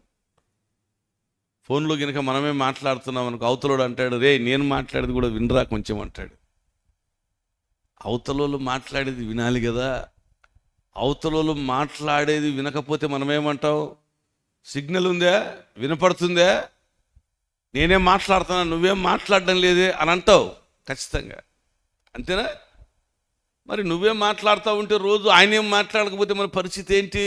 ఫోన్లో కనుక మనమే మాట్లాడుతున్నాం అనుకో, అవతలోడు అంటాడు, రే నేను మాట్లాడేది కూడా వినరా కొంచెం అంటాడు. అవతలోళ్ళు మాట్లాడేది వినాలి కదా. అవతలోళ్ళు మాట్లాడేది వినకపోతే మనమేమంటావు? సిగ్నల్ ఉందా, వినపడుతుందా, నేనేం మాట్లాడుతున్నా నువ్వేం మాట్లాడడం లేదే అని అంటావు ఖచ్చితంగా. అంతేనా? మరి నువ్వేం మాట్లాడుతూ ఉంటే రోజు ఆయనేం మాట్లాడకపోతే మన పరిస్థితి ఏంటి?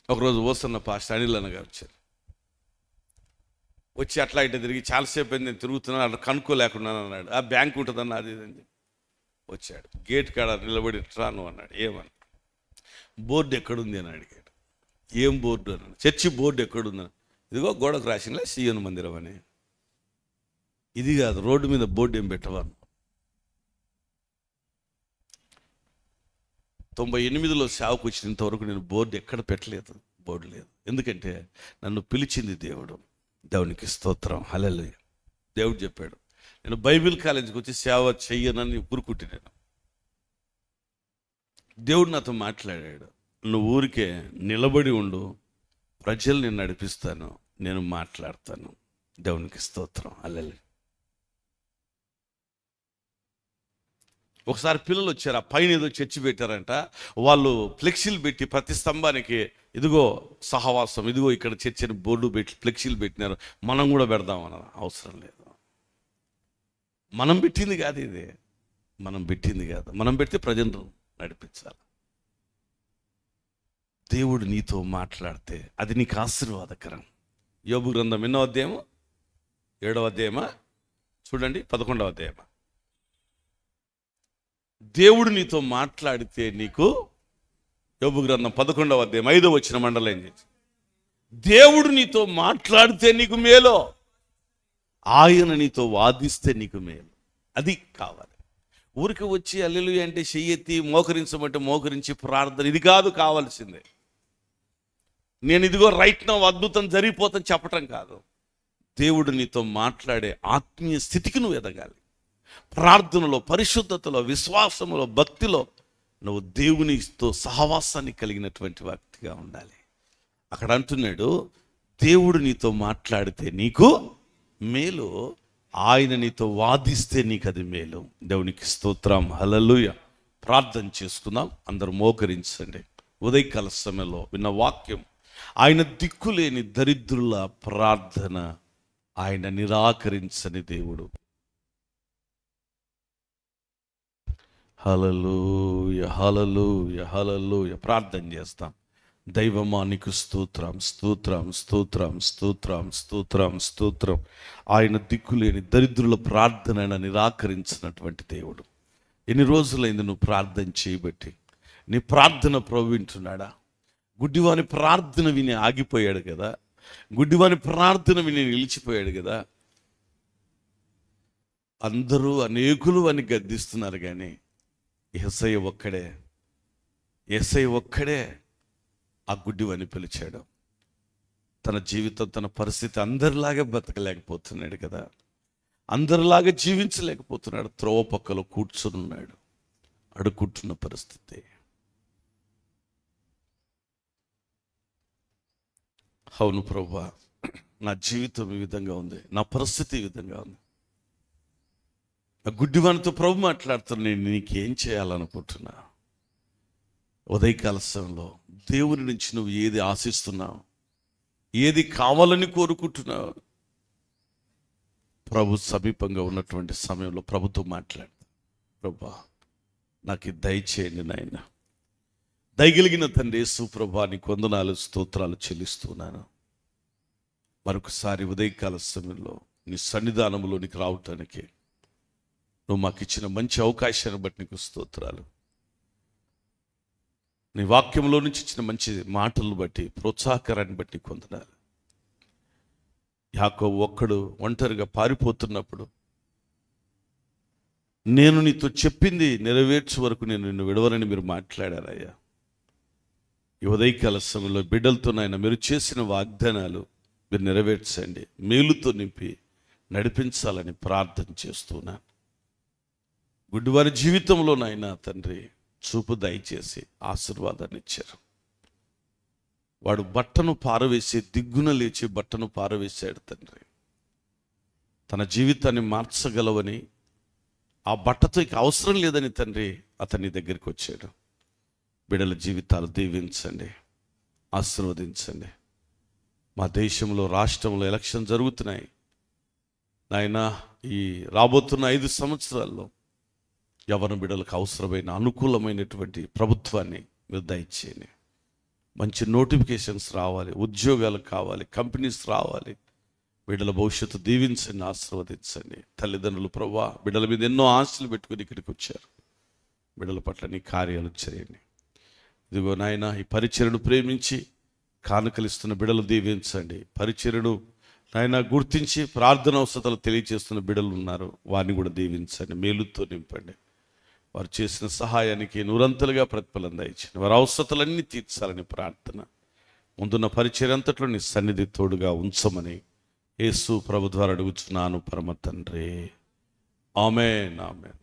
ఒకరోజు వస్తున్న పాస్టర్ అనిల్ అన్న గారు వచ్చారు. వచ్చి అట్లా ఇట్లా తిరిగి చాలాసేపు అయింది, నేను తిరుగుతున్నాను, అట్లా కనుక్కోలేకున్నాను అన్నాడు. ఆ బ్యాంక్ ఉంటుందన్న అది ఇదని వచ్చాడు. గేట్ కాడ నిలబడి రాను అన్నాడు. ఏమని? బోర్డు ఎక్కడుంది అని అడిగాడు. ఏం బోర్డు అని. చర్చి బోర్డు ఎక్కడుందని. ఇదిగో గోడకు రాసినలే సీయోను మందిరం అని. ఇది కాదు, రోడ్డు మీద బోర్డు ఏం పెట్టవాను. 98లో సేవకు వచ్చినంత వరకు నేను బోర్డు ఎక్కడ పెట్టలేదు, బోర్డు లేదు. ఎందుకంటే నన్ను పిలిచింది దేవుడు. దేవునికి స్తోత్రం, హల్లెలూయా. దేవుడు చెప్పాడు, నేను బైబిల్ కాలేజీకి వచ్చి సేవ చెయ్యనని ఊరుకుంటే నేను. దేవుడు నాతో మాట్లాడాడు, నువ్వు ఊరికే నిలబడి ఉండు, ప్రజలు నేను నడిపిస్తాను, నేను మాట్లాడతాను. దేవునికి స్తోత్రం, హల్లెలూయా. ఒకసారి పిల్లలు వచ్చారు, ఆ పైన ఏదో చర్చి పెట్టారంట. వాళ్ళు ఫ్లెక్సీలు పెట్టి ప్రతి స్తంభానికి ఇదిగో సహవాసం, ఇదిగో ఇక్కడ చర్చి అని బోర్డు పెట్టి ఫ్లెక్సీలు పెట్టినారు. మనం కూడా పెడదామన్నారు. అవసరం లేదు, మనం పెట్టింది కాదు ఇది, మనం పెట్టింది కాదు. మనం పెడితే ప్రజలను నడిపించాలి. దేవుడు నీతో మాట్లాడితే అది నీకు ఆశీర్వాదకరం. యోబు గ్రంథం 8వ అధ్యాయము 7వ అధ్యాయమా చూడండి, 11వ అధ్యాయమా. దేవుడు నీతో మాట్లాడితే నీకు, యోబు గ్రంథం 11వ అధ్యాయం 5వ వచనం మండలం చేసి, దేవుడు నీతో మాట్లాడితే నీకు మేలు, ఆయన నీతో వాదిస్తే నీకు మేలు. అది కావాలి. ఊరికి వచ్చి హల్లెలూయా అంటే చెయ్యెత్తి మోకరించమంటే మోకరించి ప్రార్థన, ఇది కాదు కావాల్సిందే. నేను ఇదిగో రైట్ నౌ అద్భుతం జరిగిపోతాను చెప్పటం కాదు. దేవుడు నీతో మాట్లాడే ఆత్మీయ స్థితికి నువ్వు ఎదగాలి. ప్రార్థనలో, పరిశుద్ధతలో, విశ్వాసములో, భక్తిలో నువ్వు దేవునితో సహవాసాన్ని కలిగినటువంటి వ్యక్తిగా ఉండాలి. అక్కడ అంటున్నాడు, దేవుడు నీతో మాట్లాడితే నీకు మేలు, ఆయన నీతో వాదిస్తే నీకు అది మేలు. దేవునికి స్తోత్రం, హల్లెలూయా. ప్రార్థన చేసుకుందాం, అందరూ మోకరించండి. ఉదయకాల సమయంలో విన్న వాక్యం, ఆయన దిక్కులేని దరిద్రుల ప్రార్థన ఆయన నిరాకరించని దేవుడు. హల్లెలూయా, హల్లెలూయా, హల్లెలూయా. ప్రార్థన చేస్తాం. దైవమా నీకు స్తోత్రం, స్తోత్రం, స్తోత్రం, స్తోత్రం, స్తోత్రం, స్తోత్రం. ఆయన దిక్కులేని దరిద్రుల ప్రార్థన ఆయన నిరాకరించినటువంటి దేవుడు. ఎన్ని రోజులైంది నువ్వు ప్రార్థన చేయబట్టి? నీ ప్రార్థన ప్రభు వింటున్నాడా? గుడ్డివాని ప్రార్థన విని ఆగిపోయాడు కదా, గుడ్డివాని ప్రార్థన విని నిలిచిపోయాడు కదా. అందరూ అనేకులు అని గద్దిస్తున్నారు, కానీ యేసయ్య ఒక్కడే ఆ గుడ్డివాని పిలిచాడు. తన జీవితం, తన పరిస్థితి అందరిలాగా బతకలేకపోతున్నాడు కదా, అందరిలాగా జీవించలేకపోతున్నాడు. త్రోవ పక్కలో కూర్చుని ఉన్నాడు, అడుక్కుంటున్న పరిస్థితి. అవును ప్రభువా, నా జీవితం ఈ విధంగా ఉంది, నా పరిస్థితి ఈ విధంగా ఉంది. ఆ గుడ్డివానితో ప్రభు మాట్లాడుతున్నా, నేను నీకేం చేయాలనుకుంటున్నా? ఉదయకాల సమయంలో దేవుని నుంచి నువ్వు ఏది ఆశిస్తున్నావు, ఏది కావాలని కోరుకుంటున్నావు? ప్రభు సమీపంగా ఉన్నటువంటి సమయంలో ప్రభుతో మాట్లాడు. ప్రభా, నాకు దయచేయండి నాయన. దయగలిగిన తండ్రి యేసు ప్రభా, నీకు వందనాలు, స్తోత్రాలు చెల్లిస్తున్నాను. మరొకసారి ఉదయకాల సమయంలో నీ సన్నిధానంలోనికి రావటానికి నువ్వు మాకు ఇచ్చిన మంచి అవకాశాన్ని బట్టి నీకు స్తోత్రాలు. నీ వాక్యంలో నుంచి ఇచ్చిన మంచి మాటలను బట్టి, ప్రోత్సాహకరాన్ని బట్టి కొందనాలు. యాకోబు ఒక్కడు ఒంటరిగా పారిపోతున్నప్పుడు, నేను నీతో చెప్పింది నెరవేర్చే వరకు నేను నిన్ను విడవనని మీరు మాట్లాడారయ్యా. ఈ ఉదయకాల సమయంలో బిడ్డలతో నాయన మీరు చేసిన వాగ్దానాలు మీరు నెరవేర్చండి, మేలుతో నింపి నడిపించాలని ప్రార్థన చేస్తున్నాను. గుడ్డివారి జీవితంలో నాయన తండ్రి చూపు దయచేసి ఆశీర్వాదాన్ని ఇచ్చారు. వాడు బట్టను పారవేసి, దిగ్గున లేచి బట్టను పారవేశాడు తండ్రి. తన జీవితాన్ని మార్చగలవని, ఆ బట్టతో ఇక అవసరం లేదని తండ్రి అతని దగ్గరికి వచ్చాడు. బిడ్డల జీవితాలు దీవించండి, ఆశీర్వదించండి. మా దేశంలో, రాష్ట్రంలో ఎలక్షన్ జరుగుతున్నాయి నాయన. ఈ రాబోతున్న 5 సంవత్సరాల్లో యవ్వన బిడ్డలకు అవసరమైన అనుకూలమైనటువంటి ప్రభుత్వాన్ని మీరు దయచేయండి. మంచి నోటిఫికేషన్స్ రావాలి, ఉద్యోగాలు కావాలి, కంపెనీస్ రావాలి. బిడ్డల భవిష్యత్తు దీవించండి, ఆశీర్వదించండి. తల్లిదండ్రులు ప్రభువా, బిడ్డల మీద ఎన్నో ఆశలు పెట్టుకుని ఇక్కడికి వచ్చారు. బిడ్డల పట్ల నీ కార్యాలు చేయండి. ఇదిగో నాయన ఈ పరిచర్యను ప్రేమించి కానుకలిస్తున్న బిడ్డలు దీవించండి. పరిచర్యను నాయన గుర్తించి ప్రార్థన అవసరాలు తెలియజేస్తున్న బిడ్డలు ఉన్నారు, వారిని కూడా దీవించండి, మేలుతో నింపండి. వారు చేసిన సహాయానికి నూరంతలుగా ప్రతిఫలం దయచండి. వారి అవసరాలన్నీ తీర్చాలని ప్రార్థన. ముందున్న పరిచర్య అంతట్లో నీ సన్నిధి తోడుగా ఉంచమని యేసు ప్రభు ద్వారా అడుగుచున్నాను పరమ తండ్రి. ఆమేన్, ఆమేన్.